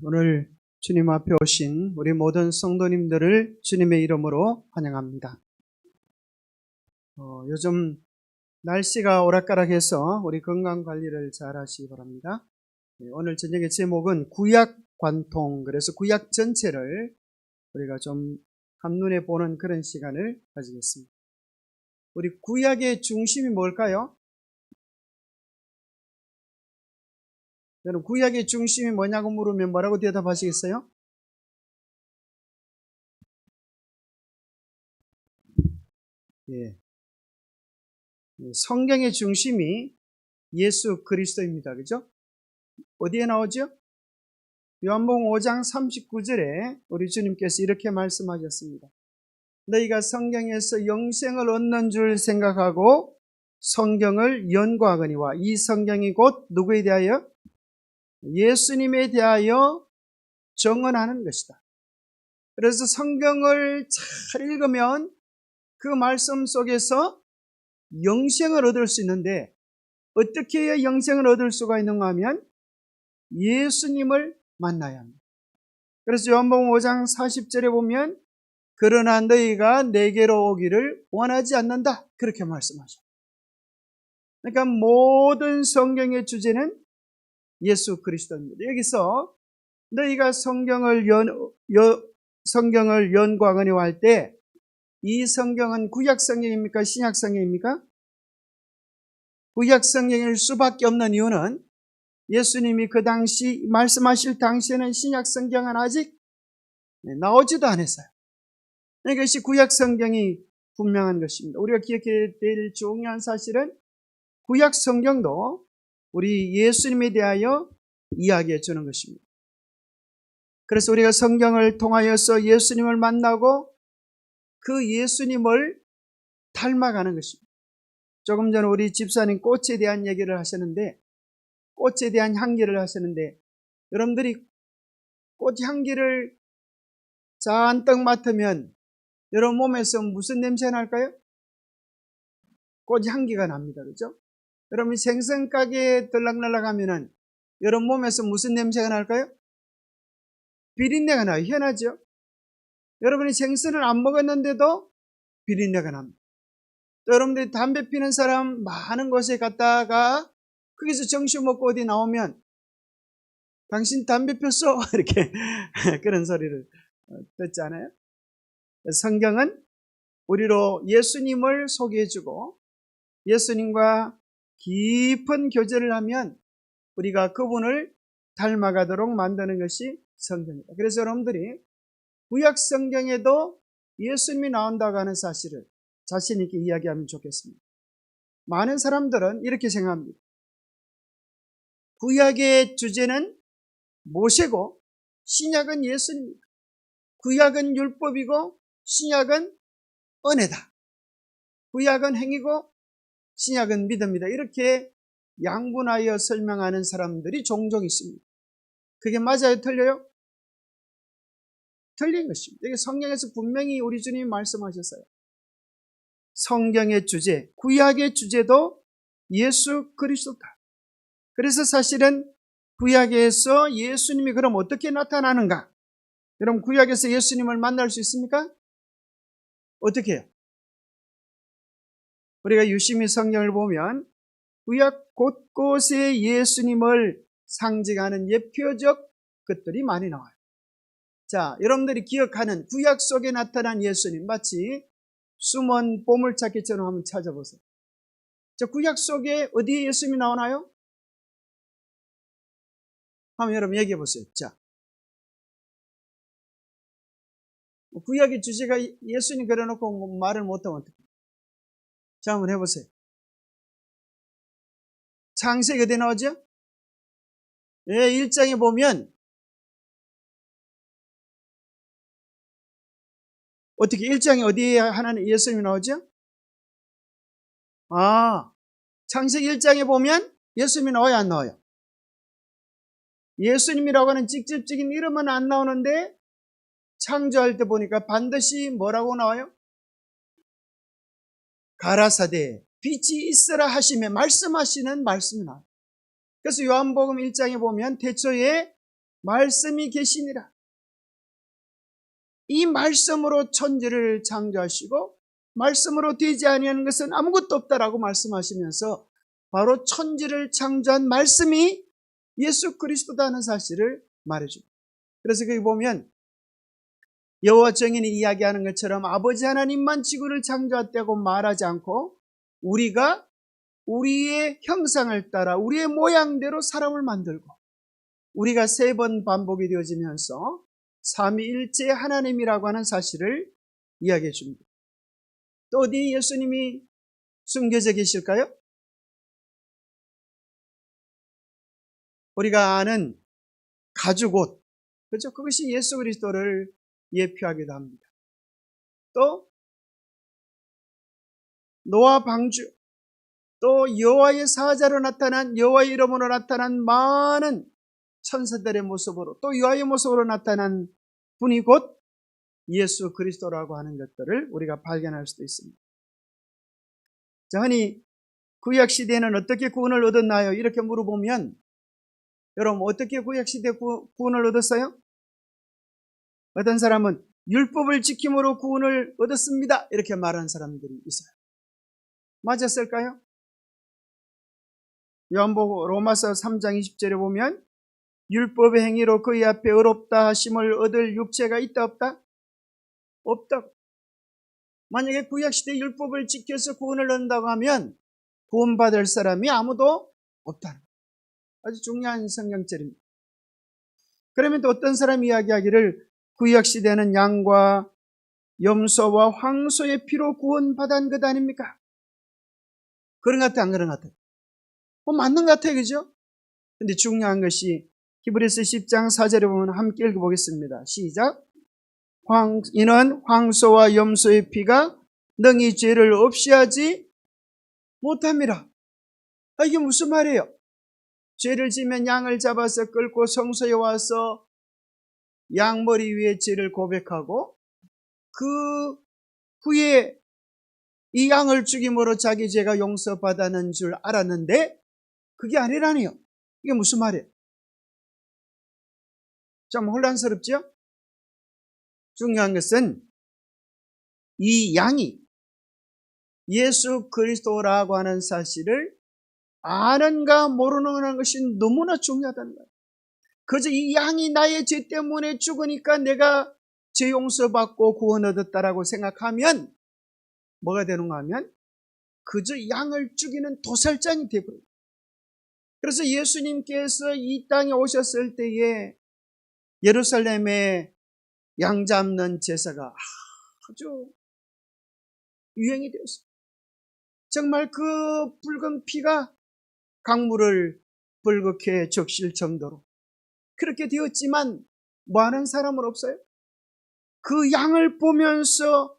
오늘 주님 앞에 오신 우리 모든 성도님들을 주님의 이름으로 환영합니다. 요즘 날씨가 오락가락해서 우리 건강 관리를 잘 하시기 바랍니다. 오늘 저녁의 제목은 구약 관통, 그래서 구약 전체를 우리가 좀 한눈에 보는 그런 시간을 가지겠습니다. 우리 구약의 중심이 뭘까요? 여러분, 구약의 중심이 뭐냐고 물으면 뭐라고 대답하시겠어요? 예. 성경의 중심이 예수 그리스도입니다. 그죠? 어디에 나오죠? 요한복음 5장 39절에 우리 주님께서 이렇게 말씀하셨습니다. 너희가 성경에서 영생을 얻는 줄 생각하고 성경을 연구하거니와 이 성경이 곧 누구에 대하여? 예수님에 대하여 정언하는 것이다. 그래서 성경을 잘 읽으면 그 말씀 속에서 영생을 얻을 수 있는데, 어떻게 해야 영생을 얻을 수가 있는가 하면 예수님을 만나야 합니다. 그래서 요한복음 5장 40절에 보면 그러나 너희가 내게로 오기를 원하지 않는다, 그렇게 말씀하죠. 그러니까 모든 성경의 주제는 예수 그리스도입니다. 여기서 너희가 성경을 연구하거니와 할 때 이 성경은 구약 성경입니까? 신약 성경입니까? 구약 성경일 수밖에 없는 이유는 예수님이 그 당시 말씀하실 당시에는 신약 성경은 아직 나오지도 않았어요. 이것이 구약 성경이 분명한 것입니다. 우리가 기억해야 될 중요한 사실은 구약 성경도 우리 예수님에 대하여 이야기해 주는 것입니다. 그래서 우리가 성경을 통하여서 예수님을 만나고 그 예수님을 닮아가는 것입니다. 조금 전에 우리 집사님 꽃에 대한 얘기를 하셨는데, 꽃에 대한 향기를 하셨는데, 여러분들이 꽃 향기를 잔뜩 맡으면 여러분 몸에서 무슨 냄새가 날까요? 꽃 향기가 납니다. 그렇죠? 여러분이 생선가게에 들락날락 하면은 여러분 몸에서 무슨 냄새가 날까요? 비린내가 나요. 희한하죠? 여러분이 생선을 안 먹었는데도 비린내가 납니다. 또 여러분들이 담배 피는 사람 많은 곳에 갔다가 거기서 정신 먹고 어디 나오면 당신 담배 폈어? 이렇게 그런 소리를 듣잖아요. 성경은 우리로 예수님을 소개해주고 예수님과 깊은 교제를 하면 우리가 그분을 닮아가도록 만드는 것이 성경입니다. 그래서 여러분들이 구약 성경에도 예수님이 나온다고 하는 사실을 자신 있게 이야기하면 좋겠습니다. 많은 사람들은 이렇게 생각합니다. 구약의 주제는 모세고 신약은 예수님입니다. 구약은 율법이고 신약은 은혜다. 구약은 행위고 신약은 믿음이다. 이렇게 양분하여 설명하는 사람들이 종종 있습니다. 그게 맞아요? 틀려요? 틀린 것입니다. 이게 성경에서 분명히 우리 주님이 말씀하셨어요. 성경의 주제, 구약의 주제도 예수 그리스도다. 그래서 사실은 구약에서 예수님이 그럼 어떻게 나타나는가? 여러분, 구약에서 예수님을 만날 수 있습니까? 어떻게 해요? 우리가 유심히 성경을 보면 구약 곳곳에 예수님을 상징하는 예표적 것들이 많이 나와요. 자, 여러분들이 기억하는 구약 속에 나타난 예수님, 마치 숨은 보물찾기처럼 한번 찾아보세요. 저 구약 속에 어디에 예수님이 나오나요? 한번 여러분 얘기해 보세요. 자, 구약의 주제가 예수님 그려놓고 말을 못하면 어떡해요? 자, 한번 해보세요. 창세기 어디 나오죠? 예, 1장에 보면 어떻게 1장에 어디에 하나님 예수님이 나오죠? 창세기 1장에 보면 예수님이 나와요, 안 나와요? 예수님이라고 하는 직접적인 이름은 안 나오는데 창조할 때 보니까 반드시 뭐라고 나와요? 가라사대 빛이 있으라 하시며 말씀하시는 말씀이 나와요. 그래서 요한복음 1장에 보면 태초에 말씀이 계시니라. 이 말씀으로 천지를 창조하시고 말씀으로 되지 아니하는 것은 아무것도 없다라고 말씀하시면서 바로 천지를 창조한 말씀이 예수 그리스도다는 사실을 말해줍니다. 그래서 거기 보면 여호와 정인이 이야기하는 것처럼 아버지 하나님만 지구를 창조했다고 말하지 않고 우리가 우리의 형상을 따라 우리의 모양대로 사람을 만들고 우리가 3번 반복이 되어지면서 삼위일체 하나님이라고 하는 사실을 이야기해 줍니다. 또 어디 예수님이 숨겨져 계실까요? 우리가 아는 가죽옷, 그렇죠? 그것이 예수 그리스도를 예표하기도 합니다. 또 노아 방주, 또 여호와의 사자로 나타난 여호와의 이름으로 나타난 많은 천사들의 모습으로 또 여호와의 모습으로 나타난 분이 곧 예수 그리스도라고 하는 것들을 우리가 발견할 수도 있습니다. 자, 흔히 구약 시대에는 어떻게 구원을 얻었나요? 이렇게 물어보면 여러분 어떻게 구약 시대 구원을 얻었어요? 어떤 사람은 율법을 지킴으로 구원을 얻었습니다. 이렇게 말하는 사람들이 있어요. 맞았을까요? 요한복음 로마서 3장 20절에 보면 율법의 행위로 그의 앞에 의롭다 하심을 얻을 육체가 있다 없다? 없다. 만약에 구약시대 율법을 지켜서 구원을 얻는다고 하면 구원받을 사람이 아무도 없다는 거예요. 아주 중요한 성경절입니다. 그러면 또 어떤 사람이 이야기하기를 구약시대는 양과 염소와 황소의 피로 구원받은 것 아닙니까? 그런 것 같아, 안 그런 것 같아? 맞는 것 같아요, 그죠? 근데 중요한 것이 히브리서 10장 4절에 보면 함께 읽어보겠습니다. 시작. 이는 황소와 염소의 피가 능히 죄를 없이 하지 못함이라. 이게 무슨 말이에요? 죄를 지면 양을 잡아서 끌고 성소에 와서 양머리 위에 죄를 고백하고 그 후에 이 양을 죽임으로 자기 죄가 용서받았는 줄 알았는데 그게 아니라니요. 이게 무슨 말이에요? 좀 혼란스럽죠? 중요한 것은 이 양이 예수 그리스도라고 하는 사실을 아는가 모르는 것이 너무나 중요하다는 거예요. 그저 이 양이 나의 죄 때문에 죽으니까 내가 죄 용서받고 구원 얻었다라고 생각하면 뭐가 되는가 하면 그저 양을 죽이는 도살장이 되어버려요. 그래서 예수님께서 이 땅에 오셨을 때에 예루살렘에 양 잡는 제사가 아주 유행이 되었습니다. 정말 그 붉은 피가 강물을 붉게 적실 정도로 그렇게 되었지만 뭐하는 사람은 없어요? 그 양을 보면서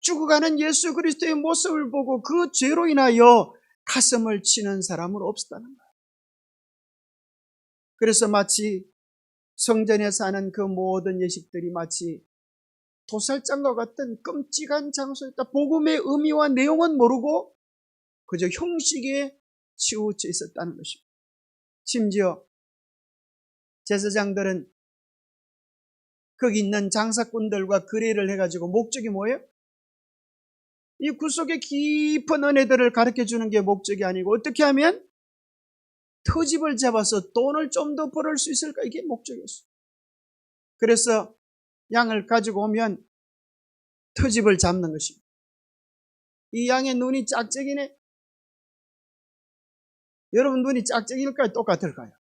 죽어가는 예수 그리스도의 모습을 보고 그 죄로 인하여 가슴을 치는 사람은 없었다는 거예요. 그래서 마치 성전에 사는 그 모든 예식들이 마치 도살장과 같은 끔찍한 장소였다. 복음의 의미와 내용은 모르고 그저 형식에 치우쳐 있었다는 것입니다. 심지어 제사장들은 거기 있는 장사꾼들과 거래를 해가지고 목적이 뭐예요? 이 구속의 깊은 은혜들을 가르쳐주는 게 목적이 아니고 어떻게 하면 터집을 잡아서 돈을 좀 더 벌을 수 있을까? 이게 목적이었어요. 그래서 양을 가지고 오면 터집을 잡는 것입니다. 이 양의 눈이 짝짝이네. 여러분 눈이 짝짝일까요? 똑같을까요?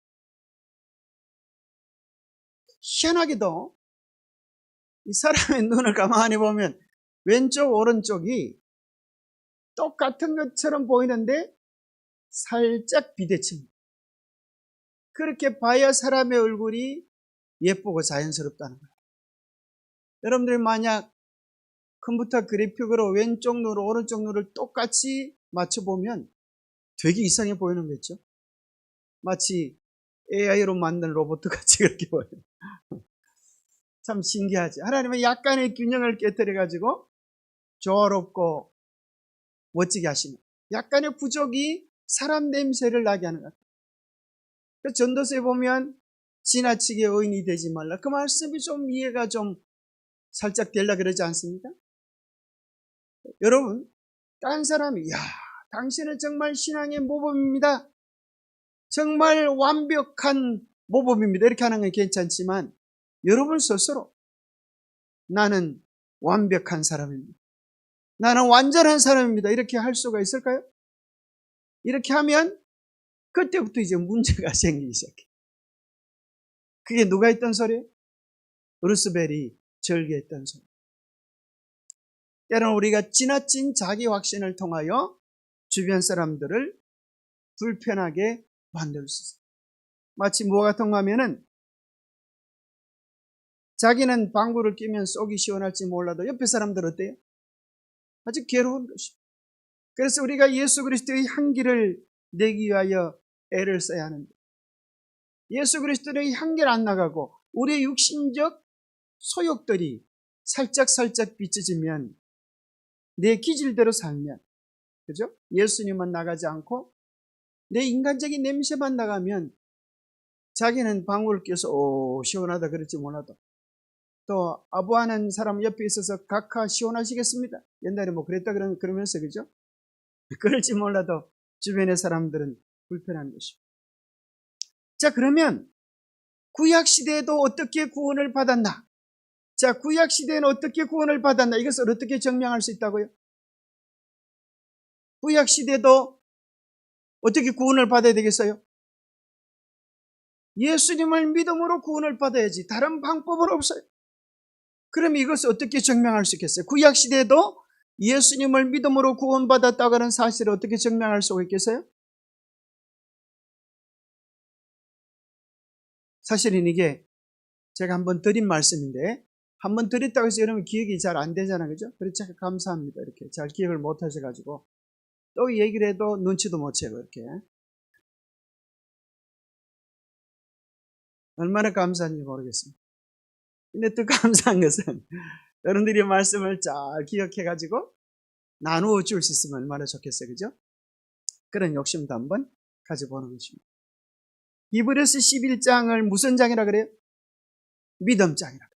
희한하게도 이 사람의 눈을 가만히 보면 왼쪽 오른쪽이 똑같은 것처럼 보이는데 살짝 비대칭. 그렇게 봐야 사람의 얼굴이 예쁘고 자연스럽다는 거예요. 여러분들이 만약 컴퓨터 그래픽으로 왼쪽 눈, 오른쪽 눈을 똑같이 맞춰보면 되게 이상해 보이는 거죠. 마치 AI로 만든 로봇 같이 그렇게 보여요. 참 신기하지. 하나님은 약간의 균형을 깨뜨려가지고 조화롭고 멋지게 하시는 약간의 부족이 사람 냄새를 나게 하는 것 같아요. 전도서에 보면 지나치게 의인이 되지 말라. 그 말씀이 좀 이해가 좀 살짝 되려 그러지 않습니까? 여러분, 딴 사람이 당신은 정말 신앙의 모범입니다. 정말 완벽한 모범입니다. 이렇게 하는 건 괜찮지만 여러분 스스로 나는 완벽한 사람입니다. 나는 완전한 사람입니다. 이렇게 할 수가 있을까요? 이렇게 하면 그때부터 이제 문제가 생기기 시작해요. 그게 누가 했던 소리예요? 루스벨이 절개했던 소리. 때로는 우리가 지나친 자기 확신을 통하여 주변 사람들을 불편하게 만들 수 있어요. 마치 뭐가 같은 거 하면은 자기는 방구를 끼면 속이 시원할지 몰라도 옆에 사람들 어때요? 아주 괴로운 것입니다. 그래서 우리가 예수 그리스도의 향기를 내기 위하여 애를 써야 하는데 예수 그리스도의 향기를 안 나가고 우리의 육신적 소욕들이 살짝 비춰지면 내 기질대로 살면, 그죠? 예수님만 나가지 않고 내 인간적인 냄새만 나가면 자기는 방구를 껴서 시원하다 그럴지 몰라도 또 아부하는 사람 옆에 있어서 각하 시원하시겠습니다. 옛날에 뭐 그랬다 그러면서, 그죠? 그럴지 몰라도 주변의 사람들은 불편한 것입니다. 자, 그러면 구약시대에도 어떻게 구원을 받았나? 자, 구약시대에는 어떻게 구원을 받았나? 이것을 어떻게 증명할 수 있다고요? 구약시대도 어떻게 구원을 받아야 되겠어요? 예수님을 믿음으로 구원을 받아야지. 다른 방법은 없어요. 그럼 이것을 어떻게 증명할 수 있겠어요? 구약시대도 예수님을 믿음으로 구원받았다고 하는 사실을 어떻게 증명할 수가 있겠어요? 사실은 이게 제가 한번 드린 말씀인데 한번 드렸다고 해서 여러분 기억이 잘 안 되잖아요. 그죠? 그렇지, 감사합니다. 이렇게 잘 기억을 못 하셔가지고 또 얘기를 해도 눈치도 못 채고 이렇게. 얼마나 감사한지 모르겠습니다. 근데 또 감사한 것은 여러분들이 말씀을 잘 기억해가지고 나누어 줄 수 있으면 얼마나 좋겠어요. 그죠? 그런 욕심도 한번 가져보는 것입니다. 히브리서 11장을 무슨 장이라 그래요? 믿음장이라 그래요.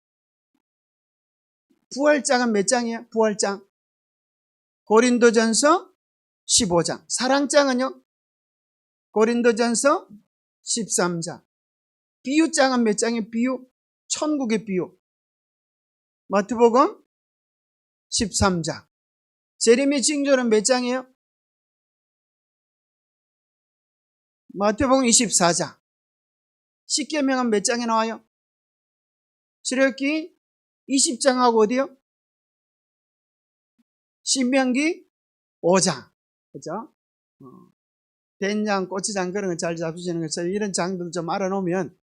부활장은 몇 장이에요? 부활장. 고린도전서 15장. 사랑장은요? 고린도전서 13장. 비유장은 몇 장이에요? 비유? 천국의 비유. 마태복음 13장. 재림의 징조는 몇 장이에요? 마태복음 24장. 십계명은 몇 장에 나와요? 출애굽기 20장하고 어디요? 신명기 5장. 그죠? 된장, 고추장 그런 거 잘 잡수시는 것처럼 이런 장들 좀 알아놓으면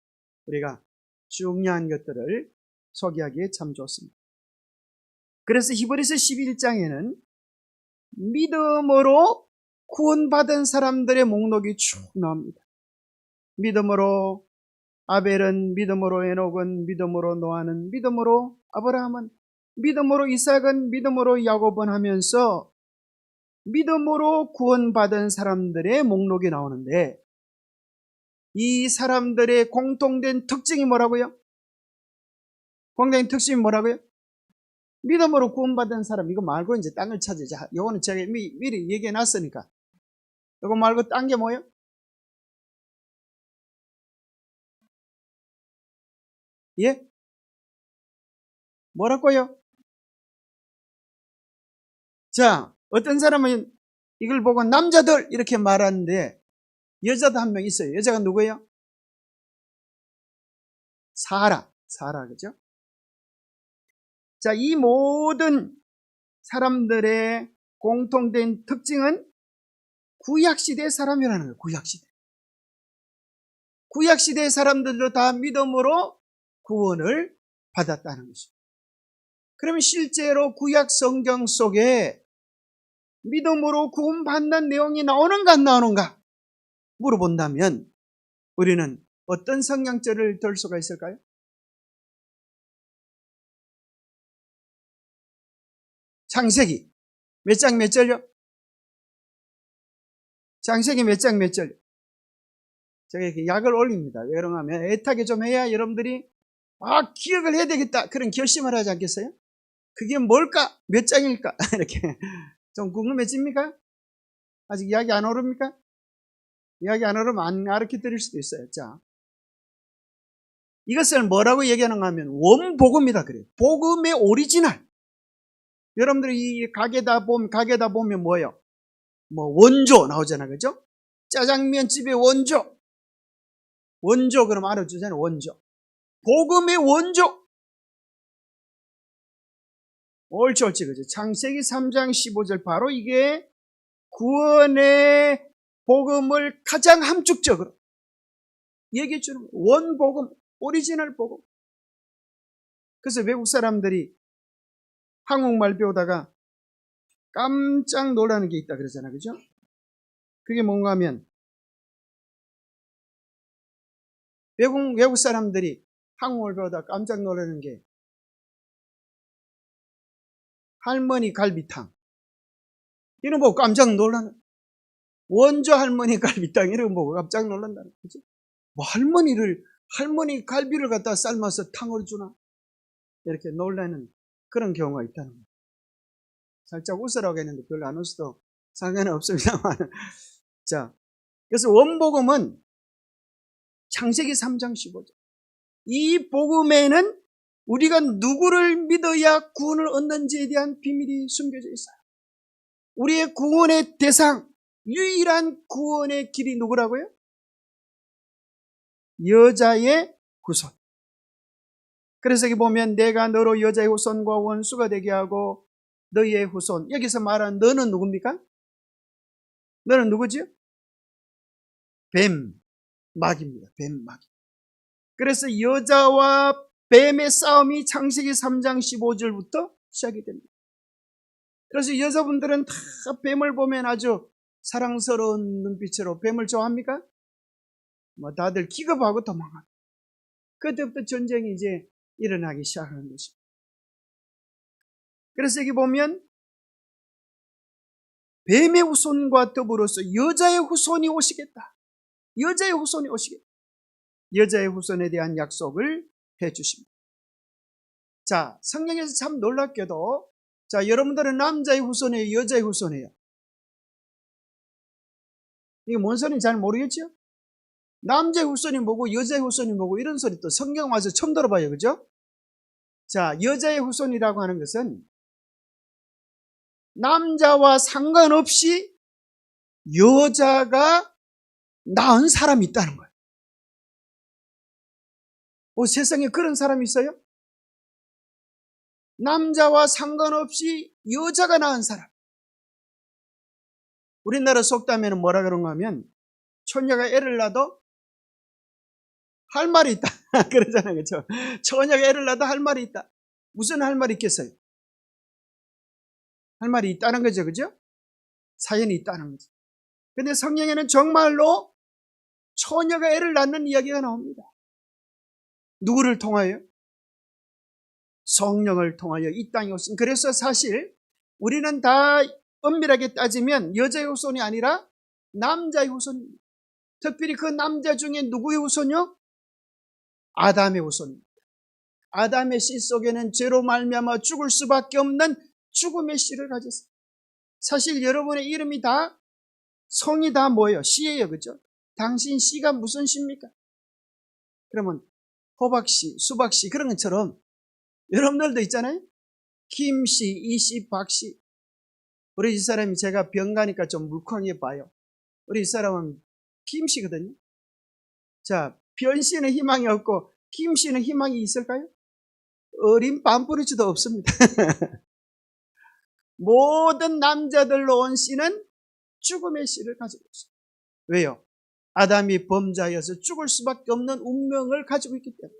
우리가 중요한 것들을 소개하기에 참 좋습니다. 그래서 히브리서 11장에는 믿음으로 구원받은 사람들의 목록이 쭉 나옵니다. 믿음으로 아벨은, 믿음으로 에녹은, 믿음으로 노아는, 믿음으로 아브라함은, 믿음으로 이삭은, 믿음으로 야곱은 하면서 믿음으로 구원받은 사람들의 목록이 나오는데 이 사람들의 공통된 특징이 뭐라고요? 공통된 특징이 뭐라고요? 믿음으로 구원받은 사람, 이거 말고 이제 딴 걸 찾으자. 이거는 제가 미리 얘기해 놨으니까. 이거 말고 딴 게 뭐예요? 예? 뭐라고요? 자, 어떤 사람은 이걸 보고 남자들 이렇게 말하는데 여자도 한 명 있어요. 여자가 누구예요? 사라, 그죠? 자, 이 모든 사람들의 공통된 특징은 구약시대 사람이라는 거예요. 구약시대. 구약시대 사람들도 다 믿음으로 구원을 받았다는 것입니다. 그러면 실제로 구약 성경 속에 믿음으로 구원받는 내용이 나오는가 안 나오는가 물어본다면 우리는 어떤 성경절을 들 수가 있을까요? 창세기 몇 장 몇 절요? 창세기 몇 장 몇 절? 제가 이렇게 약을 올립니다. 왜 그런가 하면 애타게 좀 해야 여러분들이 기억을 해야 되겠다 그런 결심을 하지 않겠어요? 그게 뭘까? 몇 장일까? 이렇게 좀 궁금해집니까? 아직 이야기 안 오릅니까? 이야기 안 오르면 안 가르쳐 드릴 수도 있어요. 자, 이것을 뭐라고 얘기하는가 하면 원복음이다 그래요. 복음의 오리지널. 여러분들이 이 가게다 보면 뭐예요? 뭐 원조 나오잖아요. 그죠? 짜장면 집의 원조. 원조 그럼 알아주잖아요. 원조. 복음의 원조. 옳지, 그죠? 창세기 3장 15절 바로 이게 구원의 복음을 가장 함축적으로 얘기해 주는 거예요. 원복음, 오리지널 복음. 그래서 외국 사람들이 한국말 배우다가 깜짝 놀라는 게 있다 그러잖아요. 그죠? 그게 뭔가 하면 외국 사람들이 한국말 배우다가 깜짝 놀라는 게 할머니 갈비탕 이런 거 보고 깜짝 놀라는 원조 할머니 갈비탕 이런 거 보고 깜짝 놀란다는 거죠. 뭐 할머니 갈비를 갖다 삶아서 탕을 주나 이렇게 놀라는 그런 경우가 있다는 거예요. 살짝 웃으라고 했는데 별로 안 웃어도 상관은 없습니다만 자, 그래서 원복음은 창세기 3장 15절 이 복음에는 우리가 누구를 믿어야 구원을 얻는지에 대한 비밀이 숨겨져 있어요. 우리의 구원의 대상, 유일한 구원의 길이 누구라고요? 여자의 후손. 그래서 여기 보면 내가 너로 여자의 후손과 원수가 되게 하고 너희의 후손. 여기서 말한 너는 누굽니까? 너는 누구지요? 뱀, 마귀입니다. 뱀, 마귀. 그래서 여자와 뱀의 싸움이 창세기 3장 15절부터 시작이 됩니다. 그래서 여자분들은 다 뱀을 보면 아주 사랑스러운 눈빛으로 뱀을 좋아합니까? 뭐 다들 기겁하고 도망합니다. 그때부터 전쟁이 이제 일어나기 시작하는 것입니다. 그래서 여기 보면 뱀의 후손과 더불어서 여자의 후손이 오시겠다. 여자의 후손이 오시겠다. 여자의 후손에 대한 약속을 해 주십니다. 자, 성경에서 참 놀랍게도 자, 여러분들은 남자의 후손이에요, 여자의 후손이에요? 이게 뭔 소리인지 잘 모르겠죠? 남자의 후손이 뭐고 여자의 후손이 뭐고 이런 소리 또 성경 와서 처음 들어봐요. 그죠? 자, 여자의 후손이라고 하는 것은 남자와 상관없이 여자가 낳은 사람이 있다는 거예요. 세상에 그런 사람이 있어요? 남자와 상관없이 여자가 낳은 사람. 우리나라 속담에는 뭐라 그런가 하면 처녀가 애를 낳아도 할 말이 있다. 그러잖아요. 그렇죠? 처녀가 애를 낳아도 할 말이 있다. 무슨 할 말이 있겠어요? 할 말이 있다는 거죠. 그죠? 사연이 있다는 거죠. 근데 성경에는 정말로 처녀가 애를 낳는 이야기가 나옵니다. 누구를 통하여? 성령을 통하여 이 땅에 오신. 그래서 사실 우리는 다 엄밀하게 따지면 여자의 후손이 아니라 남자의 후손입니다. 특별히 그 남자 중에 누구의 후손이요? 아담의 후손입니다. 아담의 씨 속에는 죄로 말미암아 죽을 수밖에 없는 죽음의 씨를 가졌어요. 사실 여러분의 이름이 다 성이 다 뭐예요? 씨예요. 그죠? 당신 씨가 무슨 씨입니까? 그러면 호박씨, 수박씨 그런 것처럼 여러분들도 있잖아요. 김씨, 이씨, 박씨. 우리 이 사람이 제가 병 가니까 좀 물컹해 봐요. 우리 이 사람은 김씨거든요. 자, 변씨는 희망이 없고 김씨는 희망이 있을까요? 어린 반뿌리치도 없습니다. 모든 남자들로 온 씨는 죽음의 씨를 가지고 있어요. 왜요? 아담이 범자여서 죽을 수밖에 없는 운명을 가지고 있기 때문에.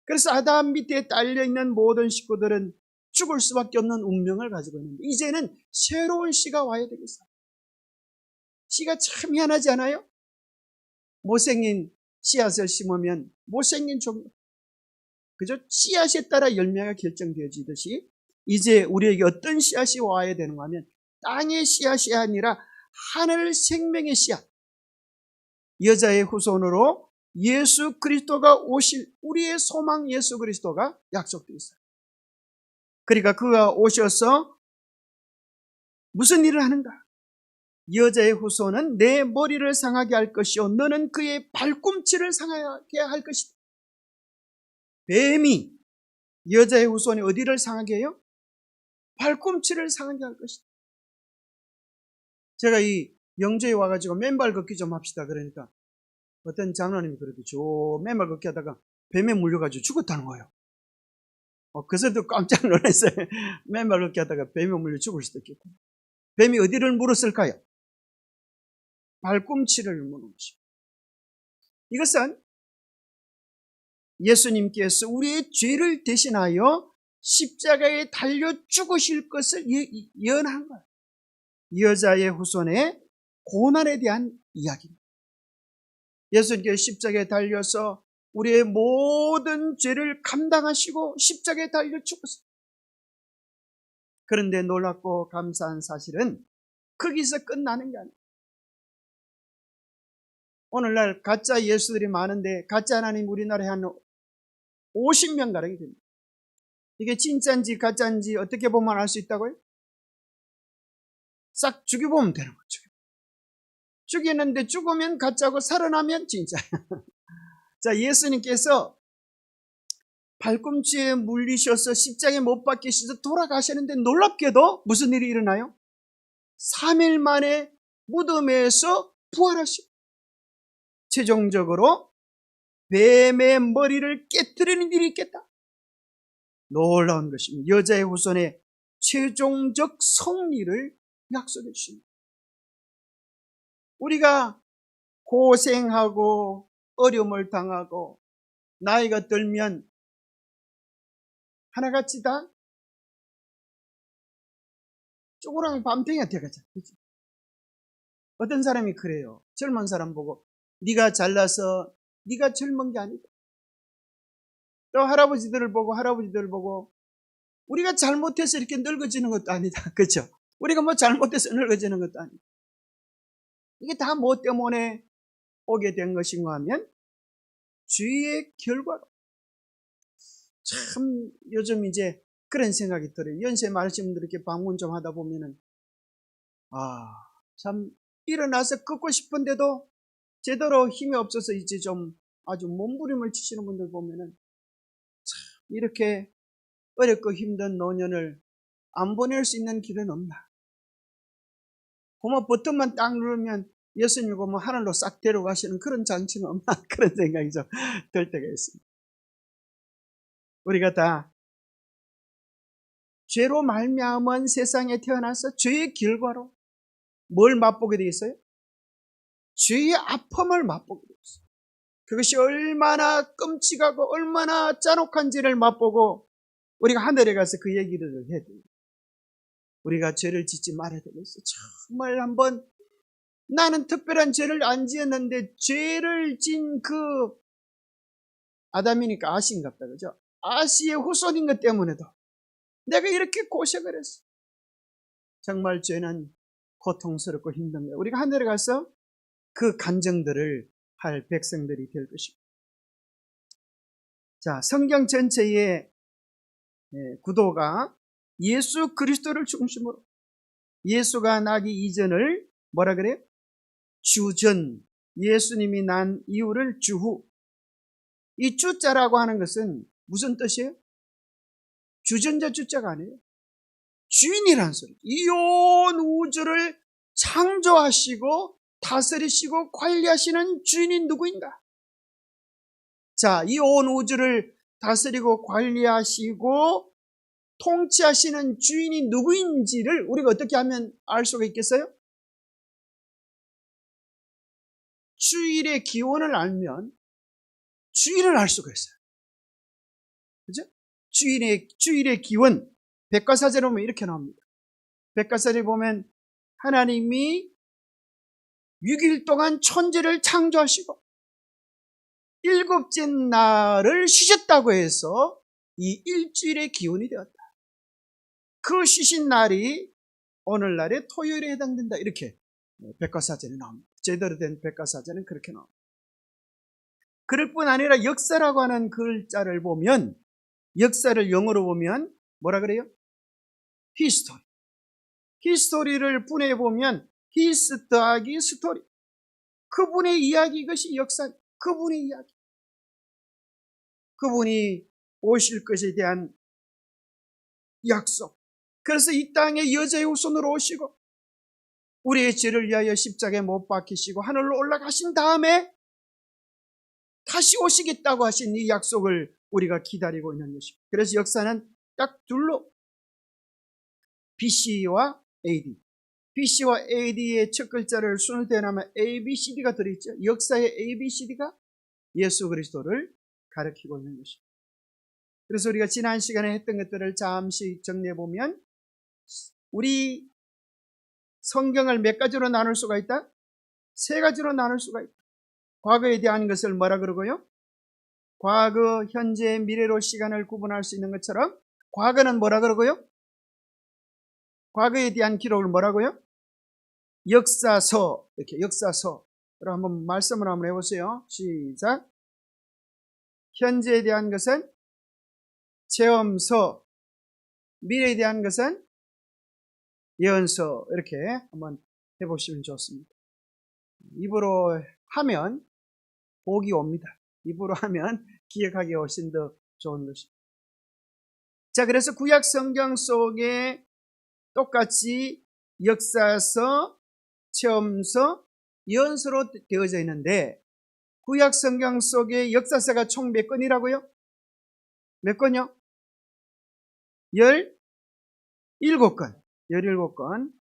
그래서 아담 밑에 딸려있는 모든 식구들은 죽을 수밖에 없는 운명을 가지고 있는데 이제는 새로운 씨가 와야 되겠어요. 씨가 참 희한하지 않아요? 못생긴 씨앗을 심으면 못생긴 종류. 그저 씨앗에 따라 열매가 결정되어지듯이 이제 우리에게 어떤 씨앗이 와야 되는가 하면 땅의 씨앗이 아니라 하늘 생명의 씨앗. 여자의 후손으로 예수 그리스도가 오실 우리의 소망 예수 그리스도가 약속되어 있어요. 그러니까 그가 오셔서 무슨 일을 하는가? 여자의 후손은 내 머리를 상하게 할 것이요 너는 그의 발꿈치를 상하게 할 것이다. 뱀이 여자의 후손이 어디를 상하게 해요? 발꿈치를 상하게 할 것이다. 제가 이 영주에 와가지고 맨발 걷기 좀 합시다. 그러니까 어떤 장로님이 그래도 저 맨발 걷기 하다가 뱀에 물려가지고 죽었다는 거예요. 그래서도 깜짝 놀랐어요. 맨발 걷기 하다가 뱀에 물려 죽을 수도 있겠다. 뱀이 어디를 물었을까요? 발꿈치를 무는 것입니다. 이것은 예수님께서 우리의 죄를 대신하여 십자가에 달려 죽으실 것을 예언한 거예요. 여자의 후손의 고난에 대한 이야기입니다. 예수님께서 십자가에 달려서 우리의 모든 죄를 감당하시고 십자가에 달려 죽었어요. 그런데 놀랍고 감사한 사실은 거기서 끝나는 게 아니에요. 오늘날 가짜 예수들이 많은데 가짜 하나님 우리나라에 한 50명 가량이 됩니다. 이게 진짜인지 가짜인지 어떻게 보면 알 수 있다고요? 싹 죽여보면 되는 거죠. 죽이는데 죽으면 가짜고 살아나면 진짜예요. 자, 예수님께서 발꿈치에 물리셔서 십자가에 못 박히셔서 돌아가시는데 놀랍게도 무슨 일이 일어나요? 3일 만에 무덤에서 부활하시고 최종적으로 뱀의 머리를 깨뜨리는 일이 있겠다. 놀라운 것입니다. 여자의 후손의 최종적 승리를 약속해 주십니다. 우리가 고생하고 어려움을 당하고 나이가 들면 하나같이 다 쪼그랑 밤탱이가 되겠죠. 어떤 사람이 그래요. 젊은 사람 보고 네가 잘나서 네가 젊은 게 아니다. 또 할아버지들을 보고 우리가 잘못해서 이렇게 늙어지는 것도 아니다. 그렇죠? 우리가 뭐 잘못해서 늙어지는 것도 아니다. 이게 다 뭐 때문에 오게 된 것인가 하면 죄의 결과로. 참 요즘 이제 그런 생각이 들어요. 연세 많으신 분들 이렇게 방문 좀 하다 보면은 참 일어나서 걷고 싶은데도 제대로 힘이 없어서 이제 좀 아주 몸부림을 치시는 분들 보면은 참 이렇게 어렵고 힘든 노년을 안 보낼 수 있는 길은 없나? 고모 버튼만 딱 누르면 예수님이 뭐 하늘로 싹 데려가시는 그런 장치는 없나? 그런 생각이 좀 들 때가 있습니다. 우리가 다 죄로 말미암은 세상에 태어나서 죄의 결과로 뭘 맛보게 되어 있어요? 죄의 아픔을 맛보게 되어 있어요. 그것이 얼마나 끔찍하고 얼마나 잔혹한지를 맛보고 우리가 하늘에 가서 그 얘기를 해야 돼요. 우리가 죄를 짓지 말아야 되겠어요. 정말 한번 나는 특별한 죄를 안 지었는데 죄를 진 그 아담이니까 아시인갑다. 그죠? 아시의 후손인 것 때문에도 내가 이렇게 고생을 했어. 정말 죄는 고통스럽고 힘든 거예요. 우리가 하늘에 가서 그 간증들을 할 백성들이 될 것입니다. 자, 성경 전체의 구도가 예수 그리스도를 중심으로 예수가 나기 이전을 뭐라 그래요? 주전, 예수님이 난 이후를 주후. 이 주자라고 하는 것은 무슨 뜻이에요? 주전자 주자가 아니에요. 주인이라는 소리. 이 온 우주를 창조하시고 다스리시고 관리하시는 주인이 누구인가? 자, 이 온 우주를 다스리고 관리하시고 통치하시는 주인이 누구인지를 우리가 어떻게 하면 알 수가 있겠어요? 주일의 기원을 알면 주일을 알 수가 있어요. 그죠? 주일의 기원, 백과사전에 보면 이렇게 나옵니다. 백과사전에 보면 하나님이 6일 동안 천지를 창조하시고 일곱째 날을 쉬셨다고 해서 이 일주일의 기원이 되었다. 그 쉬신 날이 오늘날의 토요일에 해당된다. 이렇게 백과사전에 나옵니다. 제대로 된 백과사전은 그렇게 나옵니다. 그럴 뿐 아니라 역사라고 하는 글자를 보면, 역사를 영어로 보면 뭐라 그래요? 히스토리. 히스토리를 분해보면 히스 더하기 스토리. 그분의 이야기, 이것이 역사, 그분의 이야기. 그분이 오실 것에 대한 약속. 그래서 이 땅에 여자의 후손으로 오시고 우리의 죄를 위하여 십자가에 못 박히시고 하늘로 올라가신 다음에 다시 오시겠다고 하신 이 약속을 우리가 기다리고 있는 것입니다. 그래서 역사는 딱 둘로, BC와 AD. BC와 AD의 첫 글자를 순을 대하면 ABCD가 들어있죠. 역사의 ABCD가 예수 그리스도를 가리키고 있는 것입니다. 그래서 우리가 지난 시간에 했던 것들을 잠시 정리해보면, 우리 성경을 몇 가지로 나눌 수가 있다? 세 가지로 나눌 수가 있다. 과거에 대한 것을 뭐라 그러고요? 과거, 현재, 미래로 시간을 구분할 수 있는 것처럼 과거는 뭐라 그러고요? 과거에 대한 기록을 뭐라고요? 역사서. 이렇게 역사서로 한번 말씀을 한번 해보세요. 시작. 현재에 대한 것은 체험서, 미래에 대한 것은 예언서. 이렇게 한번 해보시면 좋습니다. 입으로 하면 복이 옵니다. 입으로 하면 기억하기 훨씬 더 좋은 것입니다. 자, 그래서 구약 성경 속에 똑같이 역사서, 체험서, 예언서로 되어져 있는데, 구약 성경 속에 역사서가 총 몇 건이라고요? 몇 건요? 17건. 17건.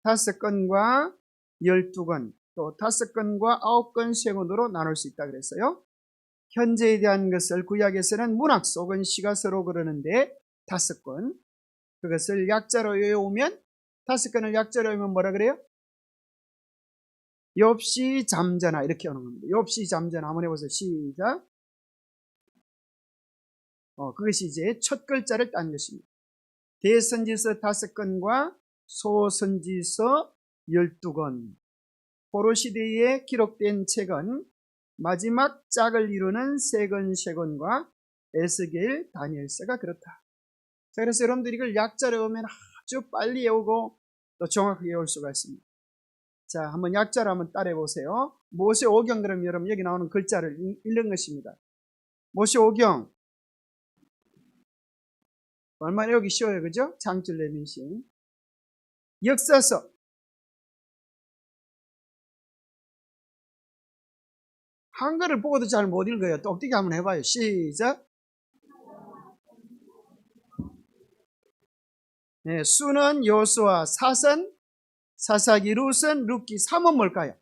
5건과 12건, 또 5건과 9건 세권으로 나눌 수 있다 그랬어요. 현재에 대한 것을 구약에서는 문학서 혹은 시가서로 그러는데 5건. 그것을 약자로 외우면, 5건을 약자로 외우면 뭐라 그래요? 욥시, 잠자나 이렇게 하는 겁니다. 욥시, 잠자나 한번 해보세요. 시작. 그것이 이제 첫 글자를 딴 것입니다. 대선지서 5건과 소선지서 12건. 포로 시대에 기록된 책은 마지막 짝을 이루는 3권과 에스겔, 다니엘서가 그렇다. 자, 그래서 여러분들이 이걸 약자로 외우면 아주 빨리 외우고 또 정확하게 외울 수가 있습니다. 자, 한번 약자로 한번 따라해 보세요. 모세오경, 그럼 여러분 여기 나오는 글자를 읽는 것입니다. 모세오경. 얼마나 외우기 쉬워요, 그죠? 장줄 내민신. 역사서. 한글을 보고도 잘 못 읽어요. 똑똑히 한번 해봐요. 시작. 네, 수는 요수아, 사선 사사기, 룻은 룻기, 삼은 뭘까요?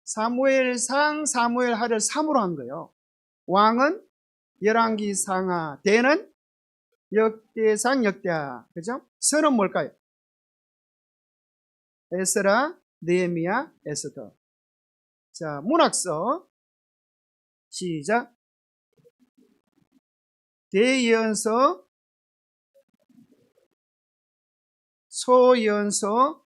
사무엘상, 사무엘하를 3으로 한 거예요. 왕은 열왕기, 상하, 대는 역대상, 역대하. 그죠? 서는 뭘까요? 에스라, 느헤미야, 에스더. 자, 문학서. 시작. 대예언서, 소예언서,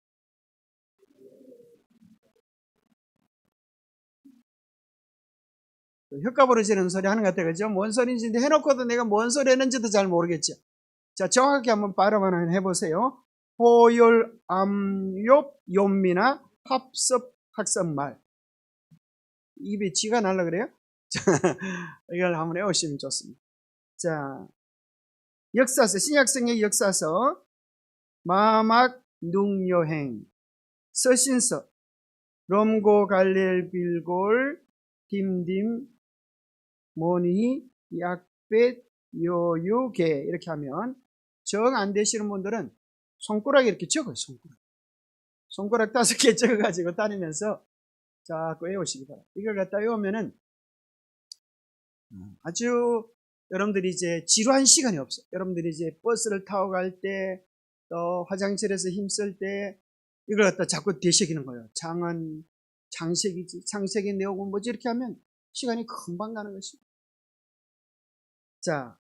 혀가 부러지는 소리 하는 것 같아요. 그죠? 뭔 소리인지 해놓고도 내가 뭔 소리 했는지도 잘 모르겠죠. 자, 정확히 한번 발음 하나 해보세요. 호열, 암욕, 용미나, 합섭, 학섭말. 입에 쥐가 날라 그래요? 이걸 한번 외우시면 좋습니다. 자, 역사서, 신약성의 역사서, 마막, 능요행, 서신서, 롬고, 갈렐, 빌골, 딤딤, 모니, 약벳, 요유게. 이렇게 하면 정 안 되시는 분들은 손가락에 이렇게 적어요. 손가락 5개 적어가지고 다니면서 자꾸 외우시기 바랍니다. 이걸 갖다 외우면은 아주 여러분들이 이제 지루한 시간이 없어요. 여러분들이 이제 버스를 타고 갈 때, 또 화장실에서 힘쓸 때 이걸 갖다 자꾸 되새기는 거예요. 장은 창세기지, 창세기 내용은 뭐지? 이렇게 하면 시간이 금방 가는 것입니다. 자,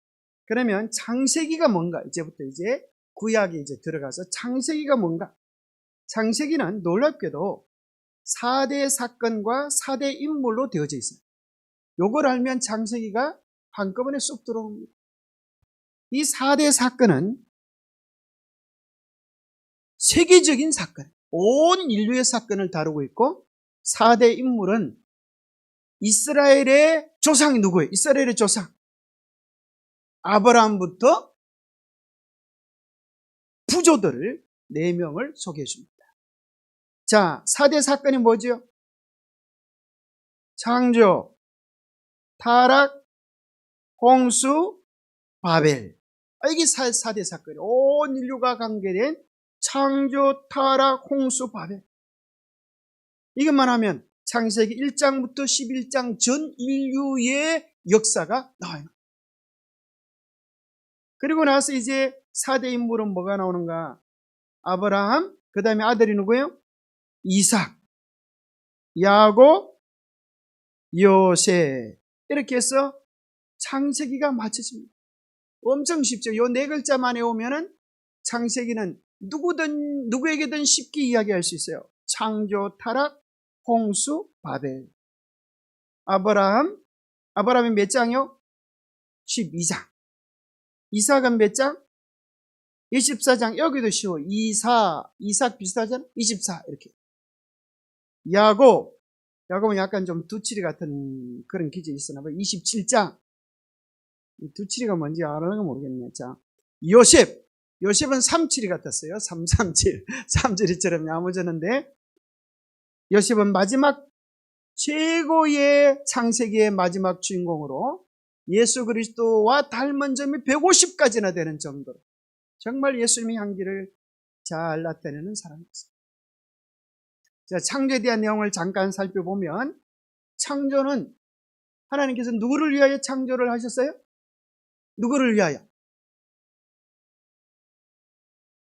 그러면 창세기가 뭔가? 이제부터 이제 구약에 이제 들어가서 창세기가 뭔가? 창세기는 놀랍게도 4대 사건과 4대 인물로 되어져 있어요. 요걸 알면 창세기가 한꺼번에 쑥 들어옵니다. 이 4대 사건은 세계적인 사건, 온 인류의 사건을 다루고 있고, 4대 인물은 이스라엘의 조상이 누구예요? 이스라엘의 조상. 아브라함부터 부조들을 4명을 소개해 줍니다. 자, 4대 사건이 뭐죠? 창조, 타락, 홍수, 바벨. 이게 4대 사건이에요. 온 인류가 관계된 창조, 타락, 홍수, 바벨. 이것만 하면 창세기 1장부터 11장 전 인류의 역사가 나와요. 그리고 나서 이제 4대 인물은 뭐가 나오는가? 아브라함, 그 다음에 아들이 누구예요? 이삭, 야곱, 요셉. 이렇게 해서 창세기가 맞춰집니다. 엄청 쉽죠. 요 4글자만 외우면은 창세기는 누구에게든 쉽게 이야기할 수 있어요. 창조, 타락, 홍수, 바벨. 아브라함이 몇 장이요? 12장. 이삭은 몇 장? 24장. 여기도 쉬워. 이삭 비슷하잖아? 24. 이렇게. 야곱은 약간 좀 두치리 같은 그런 기질이 있으나 봐요. 27장. 두치리가 뭔지 알아는 모르겠네. 자, 요셉은 37이 같았어요. 337. 337처럼 야무졌는데, 요셉은 마지막 최고의 창세기의 마지막 주인공으로 예수 그리스도와 닮은 점이 150가지나 되는 정도로 정말 예수님의 향기를 잘 나타내는 사람이었어요. 자, 창조에 대한 내용을 잠깐 살펴보면, 창조는 하나님께서 누구를 위하여 창조를 하셨어요? 누구를 위하여?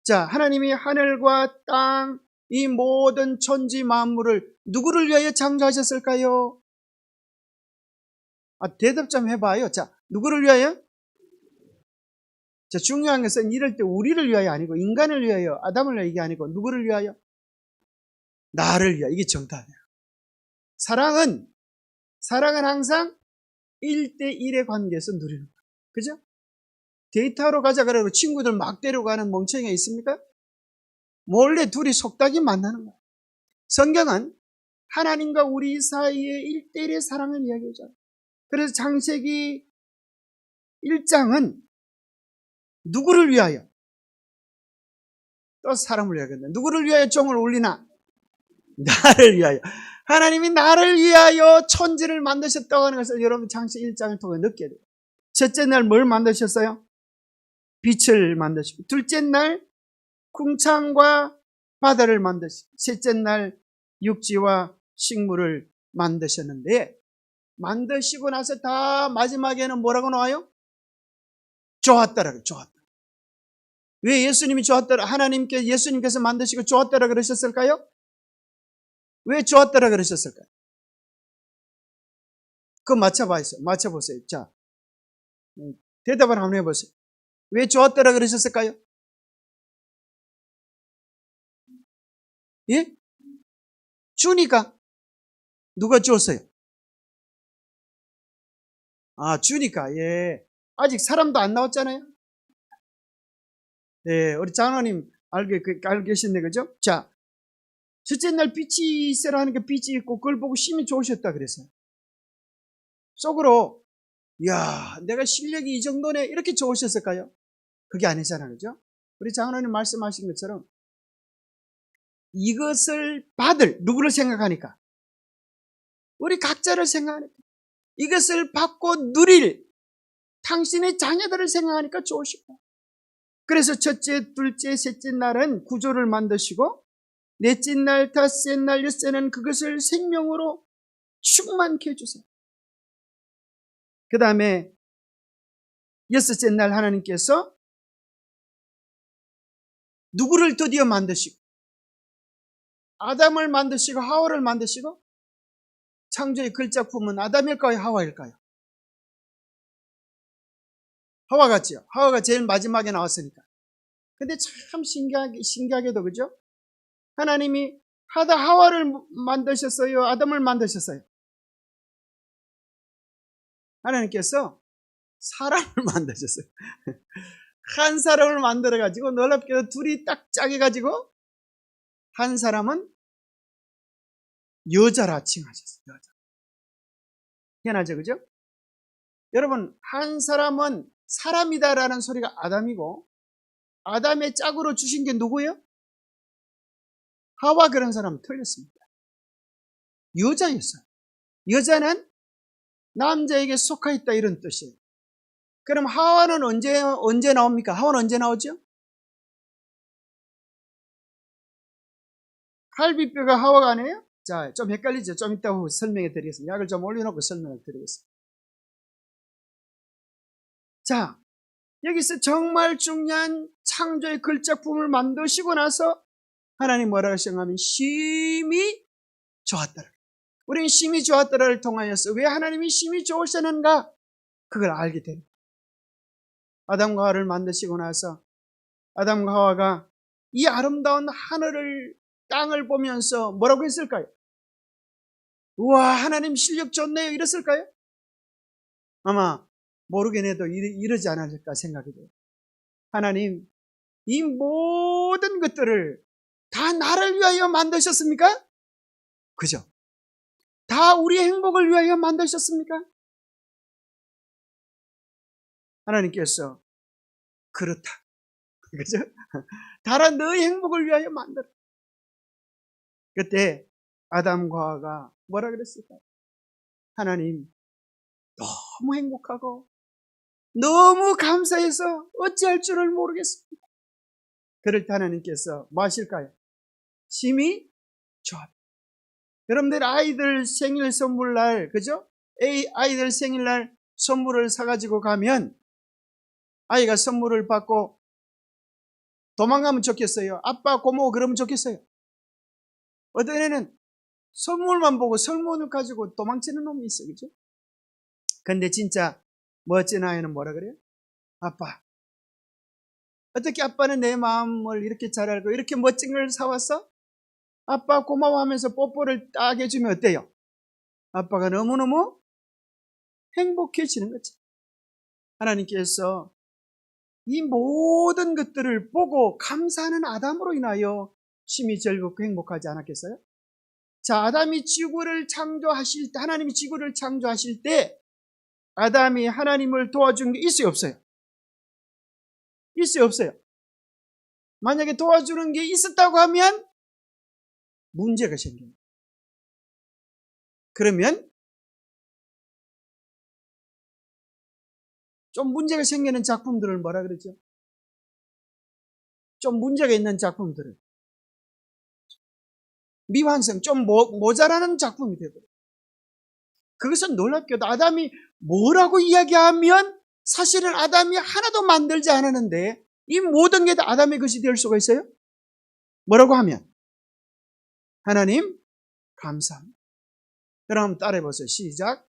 자, 하나님이 하늘과 땅, 이 모든 천지 만물을 누구를 위하여 창조하셨을까요? 대답 좀 해봐요. 자, 누구를 위하여? 자, 중요한 것은 이럴 때 우리를 위하여 아니고, 인간을 위하여, 아담을 위하여 이게 아니고, 누구를 위하여? 나를 위하여. 이게 정답이에요. 사랑은 항상 1대1의 관계에서 누리는 거예요. 그죠? 데이트하러 가자 그러고 친구들 막 데려가는 멍청이가 있습니까? 몰래 둘이 속닥이 만나는 거예요. 성경은 하나님과 우리 사이의 1대1의 사랑을 이야기하잖아요. 그래서 창세기 1장은 누구를 위하여? 또 사람을 위하여. 누구를 위하여 종을 울리나? 나를 위하여. 하나님이 나를 위하여 천지를 만드셨다고 하는 것을 여러분 창세기 1장을 통해 느껴야 돼요. 첫째 날 뭘 만드셨어요? 빛을 만드시고, 둘째 날 궁창과 바다를 만드시고, 셋째 날 육지와 식물을 만드셨는데, 만드시고 나서 다 마지막에는 뭐라고 나와요? 좋았더라. 좋았다. 왜 예수님이 좋았더라? 예수님께서 만드시고 좋았더라 그러셨을까요? 왜 좋았더라 그러셨을까요? 그거 맞춰보세요. 자, 대답을 한번 해보세요. 왜 좋았더라 그러셨을까요? 예? 주니까. 누가 줬어요? 주니까. 예. 아직 사람도 안 나왔잖아요. 예, 우리 장로님 알고 계시네, 그죠? 자, 첫째 날 빛이 있으라 하니까 빛이 있고, 그걸 보고 심히 좋으셨다 그랬어요. 속으로, 이야, 내가 실력이 이 정도네, 이렇게 좋으셨을까요? 그게 아니잖아요, 그죠? 우리 장로님 말씀하신 것처럼, 이것을 받을, 누구를 생각하니까? 우리 각자를 생각하니까. 이것을 받고 누릴 당신의 자녀들을 생각하니까 좋으시고. 그래서 첫째, 둘째, 셋째 날은 구조를 만드시고, 넷째 날, 다섯째 날, 여섯째는 그것을 생명으로 충만케 해주세요. 그 다음에 여섯째 날 하나님께서 누구를 드디어 만드시고, 아담을 만드시고 하와를 만드시고, 창조의 글자품은 아담일까요? 하와일까요? 하와 같지요. 하와가 제일 마지막에 나왔으니까. 근데 참 신기하게도, 그죠? 하나님이 하와를 만드셨어요? 아담을 만드셨어요? 하나님께서 사람을 만드셨어요. 한 사람을 만들어가지고 놀랍게도 둘이 딱 짜게가지고 한 사람은 여자라 칭하셨어요. 여자. 희한하죠, 그죠? 여러분, 한 사람은 사람이다라는 소리가 아담이고, 아담의 짝으로 주신 게 누구예요? 하와. 그런 사람은 틀렸습니다. 여자였어요. 여자는 남자에게 속하였다, 이런 뜻이에요. 그럼 하와는 언제 나옵니까? 하와는 언제 나오죠? 갈비뼈가 하와가 아니에요? 자, 좀 헷갈리죠? 좀 이따 설명해 드리겠습니다. 약을 좀 올려놓고 설명을 드리겠습니다. 자, 여기서 정말 중요한 창조의 걸작품을 만드시고 나서 하나님 뭐라고 하셨냐면 심히 좋았더라. 우리는 심히 좋았더라를 통하여서 왜 하나님이 심히 좋으셨는가? 그걸 알게 됩니다. 아담과 하와를 만드시고 나서 아담과 하와가 이 아름다운 하늘을, 땅을 보면서 뭐라고 했을까요? 우와, 하나님 실력 좋네요, 이랬을까요? 아마 모르긴 해도 이러지 않았을까 생각이 돼요. 하나님, 이 모든 것들을 다 나를 위하여 만드셨습니까? 그죠? 다 우리의 행복을 위하여 만드셨습니까? 하나님께서 그렇다. 그죠? 다른 너의 행복을 위하여 만들어. 그때 아담과 하와가 뭐라 그랬을까요? 하나님, 너무 행복하고 너무 감사해서 어찌할 줄을 모르겠습니다. 그럴 때 하나님께서 뭐 하실까요? 심히 좋았다. 여러분들 아이들 생일 선물날, 그죠? 아이들 생일날 선물을 사가지고 가면 아이가 선물을 받고 도망가면 좋겠어요? 아빠 고마워 그러면 좋겠어요? 어떤 애는 선물만 보고 선물을 가지고 도망치는 놈이 있어요. 그죠? 근데 진짜 멋진 아이는 뭐라 그래요? 아빠, 어떻게 아빠는 내 마음을 이렇게 잘 알고 이렇게 멋진 걸 사왔어? 아빠 고마워하면서 뽀뽀를 딱 해주면 어때요? 아빠가 너무너무 행복해지는 거죠. 하나님께서 이 모든 것들을 보고 감사하는 아담으로 인하여 심히 즐겁고 행복하지 않았겠어요? 자, 아담이 지구를 창조하실 때, 하나님이 지구를 창조하실 때 아담이 하나님을 도와준 게 있어요, 없어요? 있어요, 없어요? 만약에 도와주는 게 있었다고 하면 문제가 생깁니다. 그러면 좀 문제가 생기는 작품들을 뭐라 그러죠? 좀 문제가 있는 작품들을 미완성, 좀 모자라는 작품이 되거든요. 그것은 놀랍게도 아담이 뭐라고 이야기하면 사실은 아담이 하나도 만들지 않았는데 이 모든 게 다 아담의 것이 될 수가 있어요? 뭐라고 하면? 하나님 감사합니다. 그럼 따라해보세요. 시작.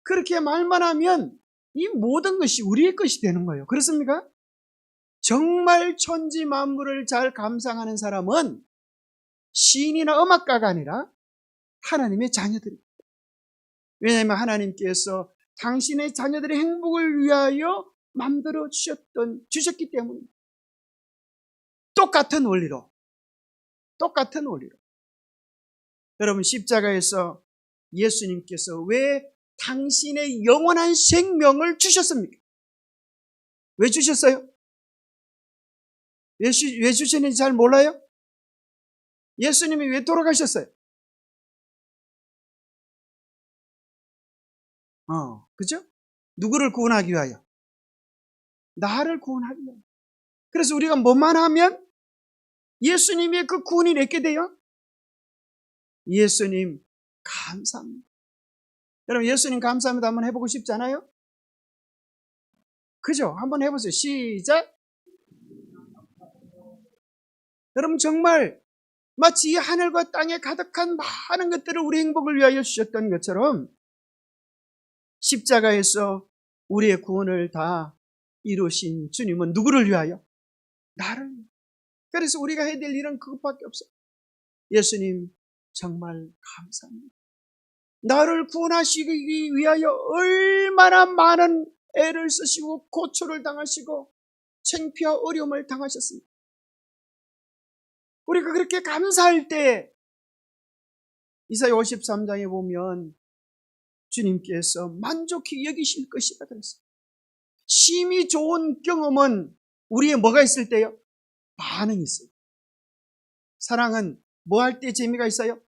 그렇게 말만 하면 이 모든 것이 우리의 것이 되는 거예요. 그렇습니까? 정말 천지 만물을 잘 감상하는 사람은 시인이나 음악가가 아니라 하나님의 자녀들입니다. 왜냐하면 하나님께서 당신의 자녀들의 행복을 위하여 만들어 주셨기 때문입니다. 똑같은 원리로. 여러분, 십자가에서 예수님께서 왜 당신의 영원한 생명을 주셨습니까? 왜 주셨어요? 왜 주셨는지 잘 몰라요? 예수님이 왜 돌아가셨어요? 그죠? 누구를 구원하기 위하여? 나를 구원하기 위하여. 그래서 우리가 뭐만 하면 예수님의 그 구원이 내게 돼요? 예수님 감사합니다. 여러분, 예수님 감사합니다 한번 해보고 싶지 않아요? 그죠? 한번 해보세요. 시작. 여러분, 정말 마치 이 하늘과 땅에 가득한 많은 것들을 우리 행복을 위하여 주셨던 것처럼 십자가에서 우리의 구원을 다 이루신 주님은 누구를 위하여? 나를. 그래서 우리가 해야 될 일은 그것밖에 없어요. 예수님 정말 감사합니다. 나를 구원하시기 위하여 얼마나 많은 애를 쓰시고 고초를 당하시고 창피와 어려움을 당하셨습니다. 우리가 그렇게 감사할 때 이사야 53장에 보면 주님께서 만족히 여기실 것이다 그랬어요. 심히 좋은 경험은 우리의 뭐가 있을 때요? 반응이 있어요. 사랑은 뭐 할 때 재미가 있어요?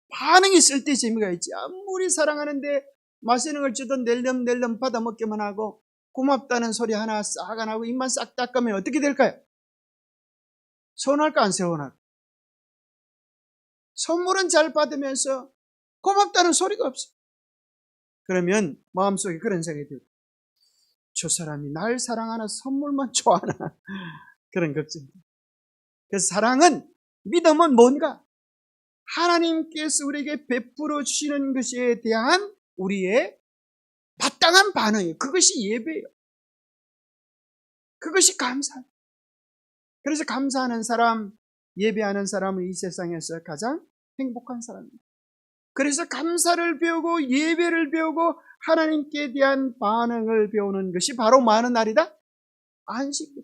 반응이 있을 때 재미가 있지. 아무리 사랑하는데 맛있는 걸 주던 낼름낼름 받아먹기만 하고 고맙다는 소리 하나 싹 안 하고 입만 싹 닦으면 어떻게 될까요? 서운할까 안 서운할까? 선물은 잘 받으면서 고맙다는 소리가 없어. 그러면 마음속에 그런 생각이 들어요. 저 사람이 날 사랑하나 선물만 좋아하나 그런 걱정이 들어요. 그래서 사랑은, 믿음은 뭔가? 하나님께서 우리에게 베풀어 주시는 것에 대한 우리의 마땅한 반응이에요. 그것이 예배예요. 그것이 감사예요. 그래서 감사하는 사람, 예배하는 사람은 이 세상에서 가장 행복한 사람입니다. 그래서 감사를 배우고 예배를 배우고 하나님께 대한 반응을 배우는 것이 바로 뭐 하는 날이다? 안식일.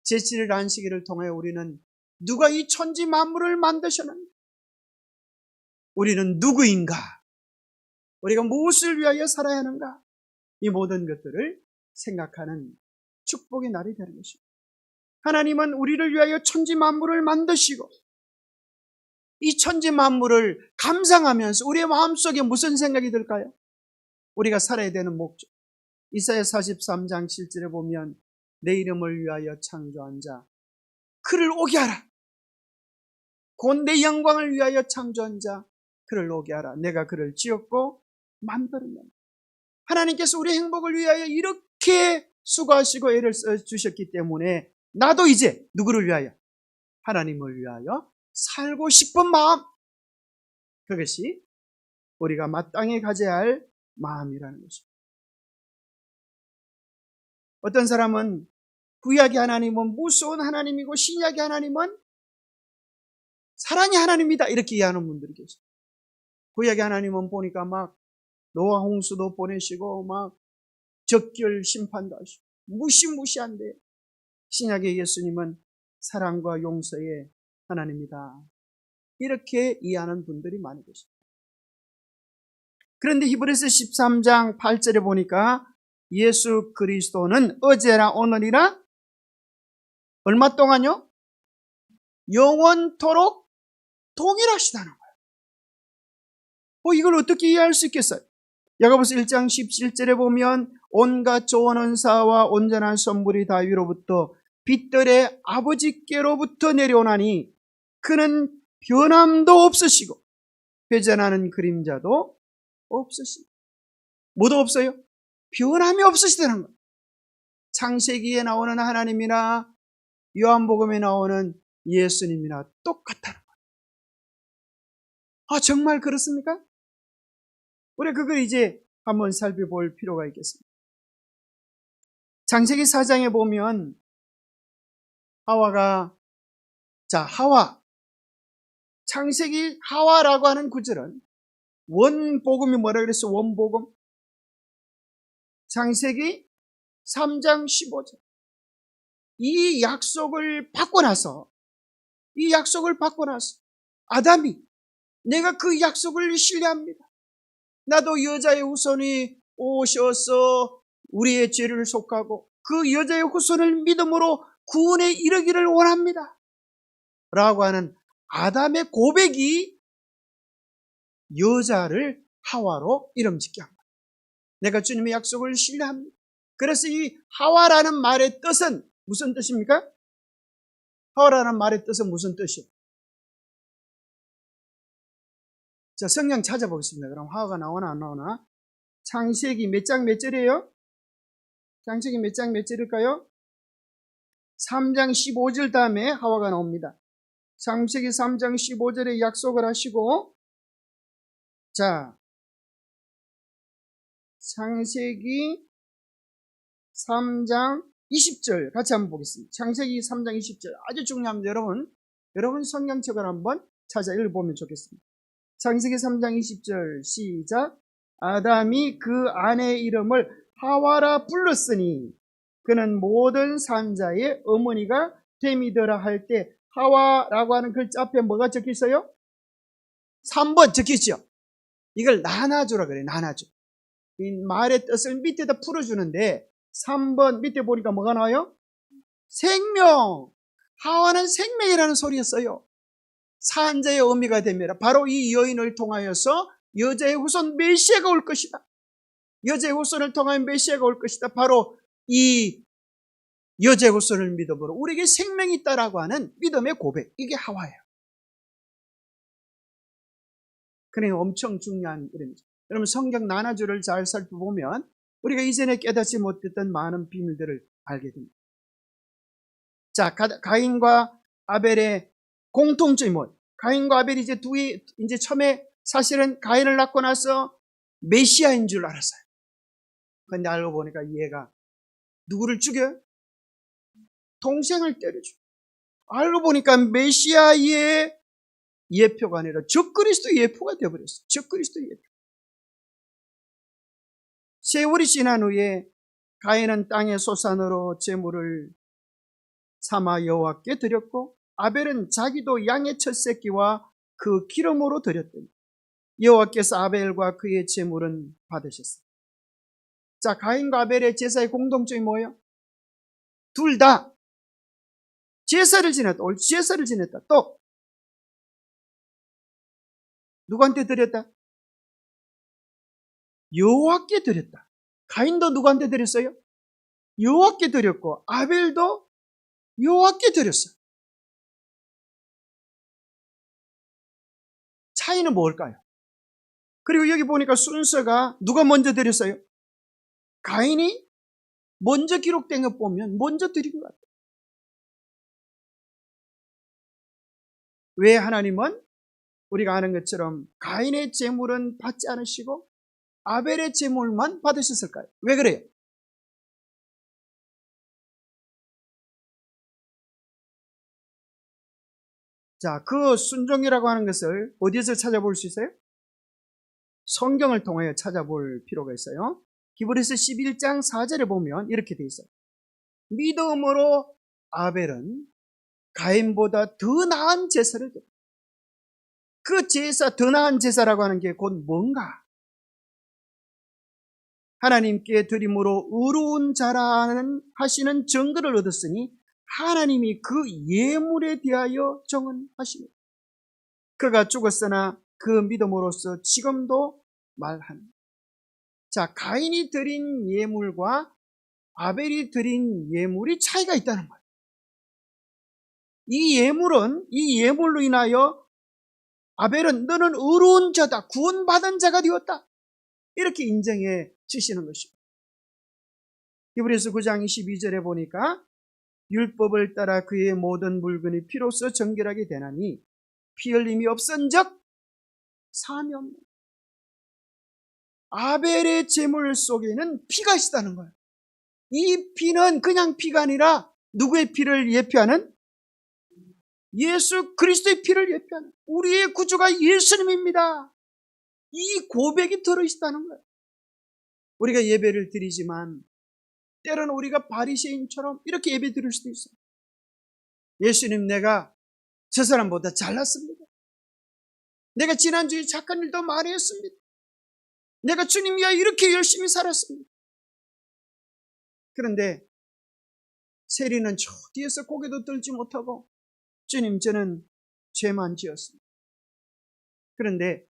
제7일 안식일을 통해 우리는 누가 이 천지 만물을 만드셨는가? 우리는 누구인가? 우리가 무엇을 위하여 살아야 하는가? 이 모든 것들을 생각하는 축복의 날이 되는 것입니다. 하나님은 우리를 위하여 천지 만물을 만드시고 이 천지 만물을 감상하면서 우리의 마음속에 무슨 생각이 들까요? 우리가 살아야 되는 목적. 이사야 43장 7절에 보면 내 이름을 위하여 창조한 자 그를 오게 하라. 곧 내 영광을 위하여 창조한 자 그를 오게 하라. 내가 그를 지었고 만들었노라. 하나님께서 우리 행복을 위하여 이렇게 수고하시고 애를 써주셨기 때문에 나도 이제 누구를 위하여? 하나님을 위하여 살고 싶은 마음, 그것이 우리가 마땅히 가져야 할 마음이라는 것입니다. 어떤 사람은 구약의 하나님은 무서운 하나님이고 신약의 하나님은 사랑의 하나님이다 이렇게 이해하는 분들이 계세요. 구약의 하나님은 보니까 막 노아 홍수도 보내시고 막 적결 심판도 하시고 무시무시한데, 신약의 예수님은 사랑과 용서의 하나님이다 이렇게 이해하는 분들이 많이 계십니다. 그런데 히브리서 13장 8절에 보니까 예수 그리스도는 어제나 오늘이나 얼마 동안요? 영원토록 동일하시다는 거예요. 이걸 어떻게 이해할 수 있겠어요? 야고보서 1장 17절에 보면 온갖 좋은 은사와 온전한 선물이 다위로부터 빛들의 아버지께로부터 내려오나니 그는 변함도 없으시고 회전하는 그림자도 없으시고 뭐도 없어요? 변함이 없으시다는 거예요. 창세기에 나오는 하나님이나 요한복음에 나오는 예수님이나 똑같다는 거예요. 정말 그렇습니까? 우리 그걸 이제 한번 살펴볼 필요가 있겠습니다. 창세기 4장에 보면 하와, 창세기 하와라고 하는 구절은 원복음이 뭐라 그랬어? 원복음. 창세기 3장 15절. 이 약속을 받고 나서 아담이 내가 그 약속을 신뢰합니다. 나도 여자의 후손이 오셔서 우리의 죄를 속하고 그 여자의 후손을 믿음으로 구원에 이르기를 원합니다 라고 하는 아담의 고백이 여자를 하와로 이름 짓게 합니다. 내가 주님의 약속을 신뢰합니다. 그래서 이 하와라는 말의 뜻은 무슨 뜻입니까? 하와라는 말의 뜻은 무슨 뜻이에요? 자, 성경 찾아보겠습니다. 그럼 하와가 나오나 안 나오나? 창세기 몇 장 몇 절이에요? 창세기 몇 장 몇 절일까요? 3장 15절 다음에 하와가 나옵니다. 창세기 3장 15절에 약속을 하시고, 자, 창세기 3장 20절 같이 한번 보겠습니다. 창세기 3장 20절 아주 중요합니다. 여러분 성경책을 한번 찾아 읽어보면 좋겠습니다. 창세기 3장 20절 시작. 아담이 그 아내의 이름을 하와라 불렀으니 그는 모든 산자의 어머니가 됨이더라 할 때 하와라고 하는 글자 앞에 뭐가 적혀 있어요? 3번 적혀 있죠. 이걸 나눠주라 그래요. 나눠줘. 이 말의 뜻을 밑에다 풀어주는데 3번 밑에 보니까 뭐가 나와요? 생명. 하와는 생명이라는 소리였어요. 산자의 어미가 됩니다. 바로 이 여인을 통하여서 여자의 후손 메시아가 올 것이다. 여자의 후손을 통하여 메시아가 올 것이다. 바로 이 여자의 후손을 믿음으로 우리에게 생명이 있다라고 하는 믿음의 고백. 이게 하와예요. 그러니까 엄청 중요한 이름이죠. 여러분 성경 나눠주를 잘 살펴보면 우리가 이전에 깨닫지 못했던 많은 비밀들을 알게 됩니다. 자, 가인과 아벨의 공통점이 뭐예요? 가인과 아벨이 이제 처음에 사실은 가인을 낳고 나서 메시아인 줄 알았어요. 근데 알고 보니까 얘가 누구를 죽여요? 동생을 때려줘. 알고 보니까 메시아의 예표가 아니라 적그리스도 예표가 되어버렸어요. 적그리스도 예표. 세월이 지난 후에 가인은 땅의 소산으로 제물을 삼아 여호와께 드렸고 아벨은 자기도 양의 첫 새끼와 그 기름으로 드렸더니 여호와께서 아벨과 그의 제물은 받으셨어요. 자, 가인과 아벨의 제사의 공통점이 뭐예요? 둘 다 제사를 지냈다. 올 제사를 지냈다. 또 누구한테 드렸다? 여호와께 드렸다. 가인도 누구한테 드렸어요? 여호와께 드렸고 아벨도 여호와께 드렸어요. 차이는 뭘까요? 그리고 여기 보니까 순서가 누가 먼저 드렸어요? 가인이 먼저 기록된 것 보면 먼저 드린 것 같아요. 왜 하나님은 우리가 아는 것처럼 가인의 제물은 받지 않으시고 아벨의 제물만 받으셨을까요? 왜 그래요? 자, 그 순종이라고 하는 것을 어디에서 찾아볼 수 있어요? 성경을 통하여 찾아볼 필요가 있어요. 히브리서 11장 4절에 보면 이렇게 돼 있어요. 믿음으로 아벨은 가인보다 더 나은 제사를 드려. 그 제사, 더 나은 제사라고 하는 게 곧 뭔가? 하나님께 드림으로 의로운 자라는 하시는 증거를 얻었으니 하나님이 그 예물에 대하여 정언하시니 그가 죽었으나 그 믿음으로써 지금도 말하는. 자, 가인이 드린 예물과 아벨이 드린 예물이 차이가 있다는 거예요. 이 예물로 인하여 아벨은 너는 의로운 자다, 구원받은 자가 되었다, 이렇게 인정해 주시는 것입니다. 히브리서 9장 22절에 보니까 율법을 따라 그의 모든 물건이 피로써 정결하게 되나니 피 흘림이 없은즉 사함이 없는. 아벨의 제물 속에는 피가 있다는 거예요. 이 피는 그냥 피가 아니라 누구의 피를 예표하는? 예수 그리스도의 피를 예표하는, 우리의 구주가 예수님입니다. 이 고백이 들어있다는 거예요. 우리가 예배를 드리지만 때로는 우리가 바리새인처럼 이렇게 예배 드릴 수도 있어요. 예수님, 내가 저 사람보다 잘났습니다. 내가 지난주에 착한 일도 많이 했습니다. 내가 주님 위하여 이렇게 열심히 살았습니다. 그런데 세리는 저 뒤에서 고개도 들지 못하고 주님, 저는 죄만 지었습니다. 그런데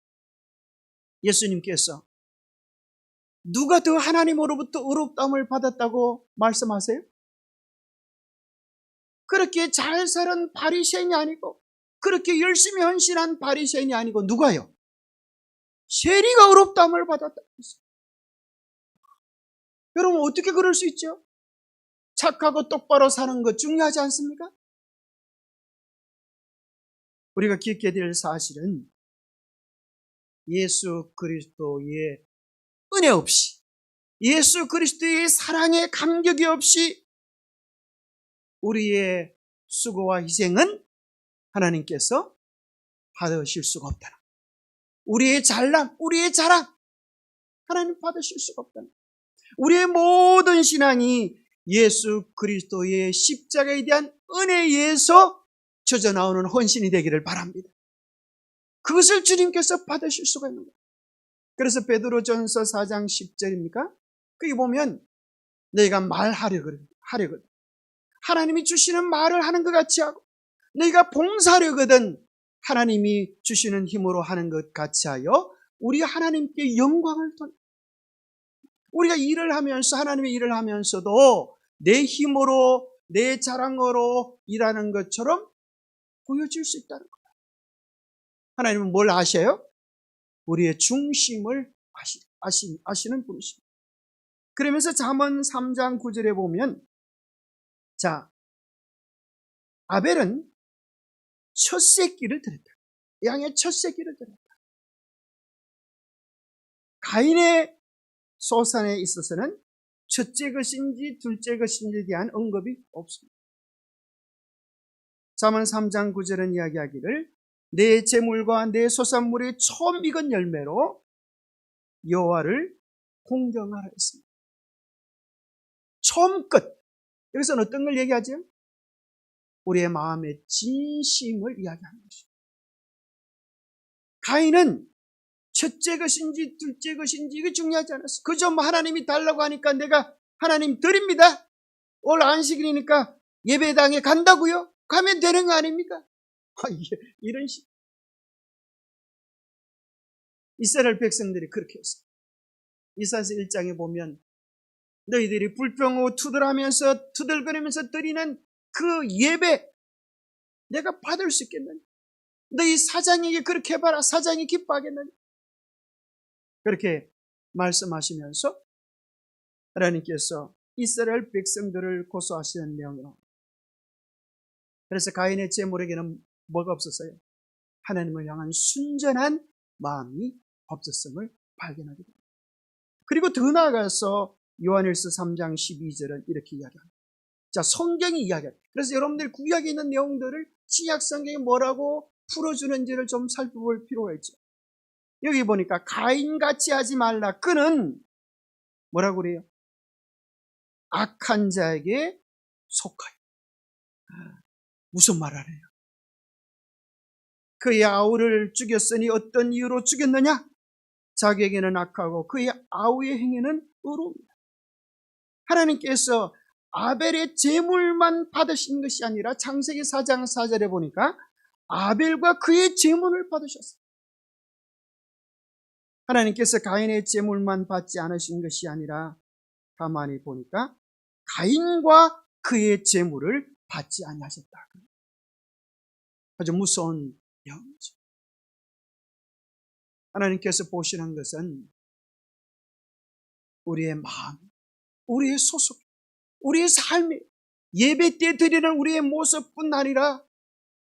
예수님께서 누가 더 하나님으로부터 의롭다함을 받았다고 말씀하세요? 그렇게 잘 살은 바리새인이 아니고 그렇게 열심히 헌신한 바리새인이 아니고 누가요? 세리가 의롭다함을 받았다고 했어요. 여러분, 어떻게 그럴 수 있죠? 착하고 똑바로 사는 것 중요하지 않습니까? 우리가 기억해야 될 사실은 예수 그리스도의 은혜 없이, 예수 그리스도의 사랑의 감격이 없이 우리의 수고와 희생은 하나님께서 받으실 수가 없다는, 우리의 잘남, 우리의 자랑 하나님 받으실 수가 없다는, 우리의 모든 신앙이 예수 그리스도의 십자가에 대한 은혜에 의해서 젖어나오는 헌신이 되기를 바랍니다. 그것을 주님께서 받으실 수가 있는 거예요. 그래서 베드로전서 4장 10절입니까? 거기 보면 너희가 말하려거든, 하나님이 주시는 말을 하는 것 같이 하고, 너희가 봉사하려거든 하나님이 주시는 힘으로 하는 것 같이 하여 우리 하나님께 영광을 돌려. 우리가 일을 하면서, 하나님의 일을 하면서도 내 힘으로, 내 자랑으로 일하는 것처럼 보여질 수 있다는 거예요. 하나님은 뭘 아셔요? 우리의 중심을 아시는 분이십니다. 그러면서 잠언 3장 9절에 보면, 자, 아벨은 첫 새끼를 드렸다. 양의 첫 새끼를 드렸다. 가인의 소산에 있어서는 첫째 것인지 둘째 것인지에 대한 언급이 없습니다. 잠언 3장 9절은 이야기하기를 내 재물과 내 소산물의 처음 익은 열매로 여호와를 공경하라 했습니다. 처음 끝. 여기서는 어떤 걸 얘기하죠? 우리의 마음의 진심을 이야기하는 것입니다. 가인은 첫째 것인지 둘째 것인지 이게 중요하지 않았어. 그저 뭐 하나님이 달라고 하니까 내가 하나님 드립니다. 오늘 안식일이니까 예배당에 간다고요? 가면 되는 거 아닙니까? 이런 식. 이스라엘 백성들이 그렇게 했어요. 이사야서 1장에 보면 너희들이 불평하고 투덜거리면서 드리는 그 예배 내가 받을 수 있겠느냐? 너희 사장에게 그렇게 해봐라. 사장이 기뻐하겠느냐? 그렇게 말씀하시면서 하나님께서 이스라엘 백성들을 고소하시는 내용이로. 그래서 가인의 제물에게는 뭐가 없었어요? 하나님을 향한 순전한 마음이 없었음을 발견하게 됩니다. 그리고 더 나아가서 요한일서 3장 12절은 이렇게 이야기합니다. 자, 성경이 이야기합니다. 그래서 여러분들 구약에 있는 내용들을 신약 성경이 뭐라고 풀어주는지를 좀 살펴볼 필요가 있죠. 여기 보니까 가인같이 하지 말라. 그는 뭐라고 그래요? 악한 자에게 속하여. 무슨 말 하래요? 그의 아우를 죽였으니 어떤 이유로 죽였느냐? 자기에게는 악하고 그의 아우의 행위는 의로웁니다. 하나님께서 아벨의 제물만 받으신 것이 아니라 창세기 4장 4절에 보니까 아벨과 그의 제물을 받으셨어요. 하나님께서 가인의 제물만 받지 않으신 것이 아니라 가만히 보니까 가인과 그의 제물을 받지 아니하셨다. 아주 무서운 영이죠. 하나님께서 보시는 것은 우리의 마음, 우리의 소속, 우리의 삶이 예배 때 드리는 우리의 모습뿐 아니라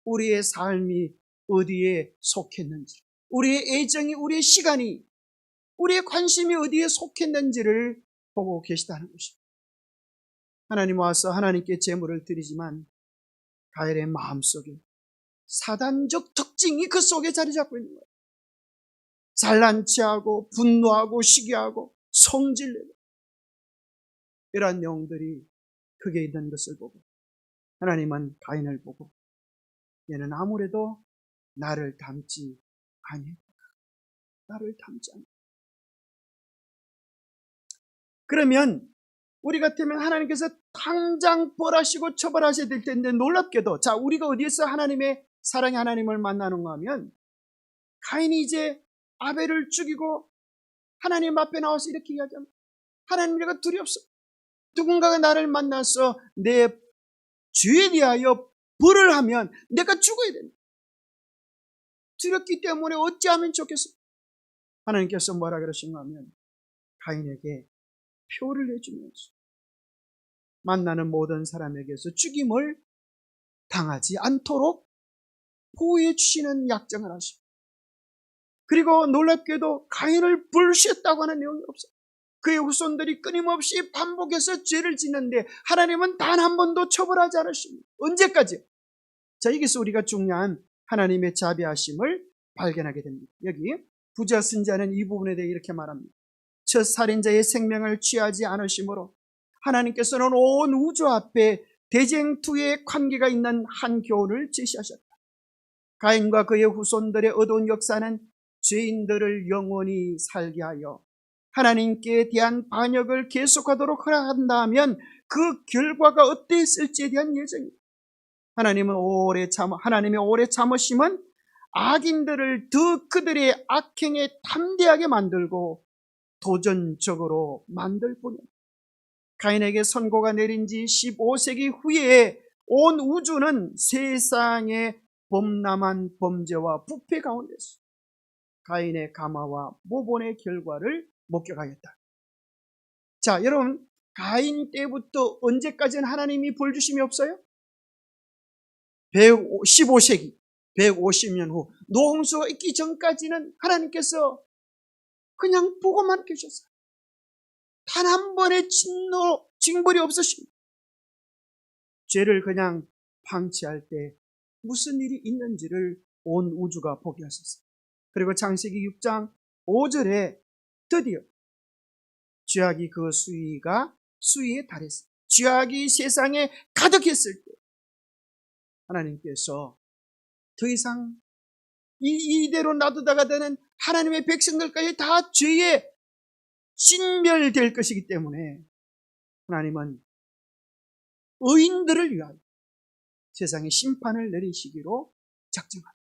우리의 삶이 어디에 속했는지, 우리의 애정이, 우리의 시간이, 우리의 관심이 어디에 속했는지를 보고 계시다는 것입니다. 하나님 와서 하나님께 제물을 드리지만 가인의 마음속에 사단적 특징이 그 속에 자리 잡고 있는 거예요. 잘난 체하고 분노하고 시기하고 성질내고 이러한 내용들이 크게 있는 것을 보고 하나님은 가인을 보고 얘는 아무래도 나를 닮지 아니했다. 나를 닮지 않았다. 그러면 우리 같으면 하나님께서 당장 벌하시고 처벌하셔야 될 텐데 놀랍게도 자 우리가 어디에서 하나님의 사랑의 하나님을 만나는가 하면 가인이 이제 아벨을 죽이고 하나님 앞에 나와서 이렇게 이야기합니다. 하나님 내가 두렵소. 누군가가 나를 만나서 내 죄에 대하여 벌을 하면 내가 죽어야 된다. 두렵기 때문에 어찌하면 좋겠어. 하나님께서 뭐라 그러신가 하면 가인에게 표를 내주면서 만나는 모든 사람에게서 죽임을 당하지 않도록 보호해 주시는 약정을 하십니다. 그리고 놀랍게도 가인을 벌주셨다고 하는 내용이 없어요. 그의 후손들이 끊임없이 반복해서 죄를 짓는데 하나님은 단 한 번도 처벌하지 않으십니다. 언제까지? 자, 여기서 우리가 중요한 하나님의 자비하심을 발견하게 됩니다. 여기 부자 선지자는 이 부분에 대해 이렇게 말합니다. 첫 살인자의 생명을 취하지 않으심으로 하나님께서는 온 우주 앞에 대쟁투의 관계가 있는 한 교훈을 제시하셨다. 가인과 그의 후손들의 어두운 역사는 죄인들을 영원히 살게 하여 하나님께 대한 반역을 계속하도록 허락한다면 그 결과가 어땠을지에 대한 예정입니다. 하나님의 오래 참으심은 악인들을 더 그들의 악행에 담대하게 만들고 도전적으로 만들 뿐입니다. 가인에게 선고가 내린 지 15세기 후에 온 우주는 세상의 범람한 범죄와 부패 가운데서 가인의 가마와 모본의 결과를 목격하였다. 자, 여러분, 가인 때부터 언제까지는 하나님이 벌 주심이 없어요? 15세기 150년 후 노홍수가 있기 전까지는 하나님께서 그냥 보고만 계셨어요. 단 한 번의 징벌이 없으십니다. 죄를 그냥 방치할 때 무슨 일이 있는지를 온 우주가 보게 하셨어요. 그리고 창세기 6장 5절에 드디어 죄악이 그 수위에 달했어요. 죄악이 세상에 가득했을 때 하나님께서 더 이상 이대로 놔두다가 되는 하나님의 백성들까지 다 죄에 진멸될 것이기 때문에 하나님은 의인들을 위하여 세상에 심판을 내리시기로 작정합니다.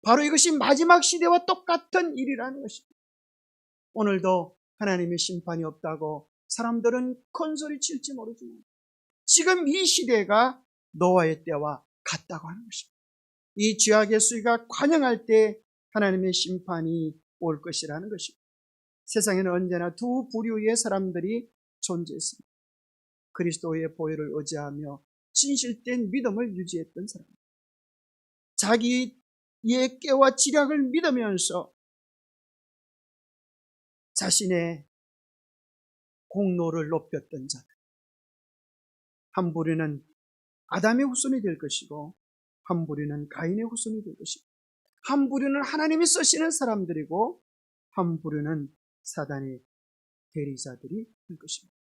바로 이것이 마지막 시대와 똑같은 일이라는 것입니다. 오늘도 하나님의 심판이 없다고 사람들은 큰 소리 칠지 모르지만 지금 이 시대가 노아의 때와 같다고 하는 것입니다. 이 죄악의 수위가 관영할 때 하나님의 심판이 올 것이라는 것입니다. 세상에는 언제나 두 부류의 사람들이 존재했습니다. 그리스도의 보혈을 의지하며 진실된 믿음을 유지했던 사람, 자기의 깨와 지략을 믿으면서 자신의 공로를 높였던 자들. 한 부류는 아담의 후손이 될 것이고 한 부류는 가인의 후손이 될 것입니다. 한 부류는 하나님이 쓰시는 사람들이고 한 부류는 사단의 대리자들이 될 것입니다.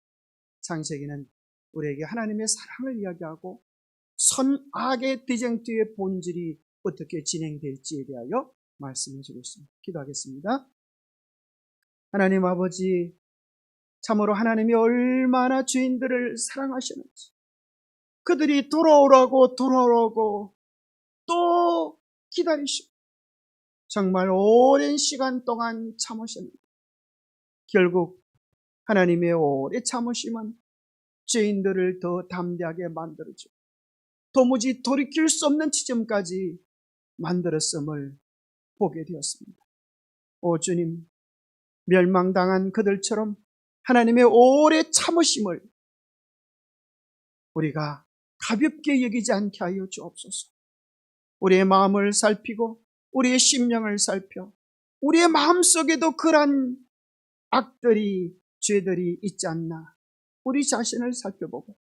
창세기는 우리에게 하나님의 사랑을 이야기하고 선악의 대쟁투의 본질이 어떻게 진행될지에 대하여 말씀해 주고 있습니다. 기도하겠습니다. 하나님 아버지, 참으로 하나님이 얼마나 죄인들을 사랑하시는지, 그들이 돌아오라고 또 기다리시고 정말 오랜 시간 동안 참으셨는데 결국 하나님의 오래 참으심은 죄인들을 더 담대하게 만들어주고 도무지 돌이킬 수 없는 지점까지 만들었음을 보게 되었습니다. 오 주님, 멸망당한 그들처럼 하나님의 오래 참으심을 우리가 가볍게 여기지 않게 하여 주옵소서. 우리의 마음을 살피고 우리의 심령을 살펴 우리의 마음속에도 그러한 악들이, 죄들이 있지 않나 우리 자신을 살펴보고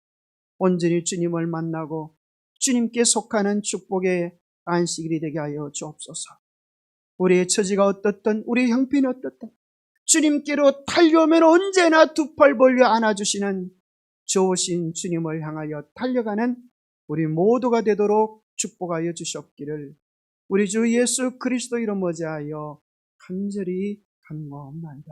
온전히 주님을 만나고 주님께 속하는 축복의 안식일이 되게 하여 주옵소서. 우리의 처지가 어떻든 우리의 형편이 어떻든 주님께로 달려오면 언제나 두 팔 벌려 안아주시는 좋으신 주님을 향하여 달려가는 우리 모두가 되도록 축복하여 주시옵기를 우리 주 예수 그리스도 이름 어지하여 간절히 간구하옵나이다.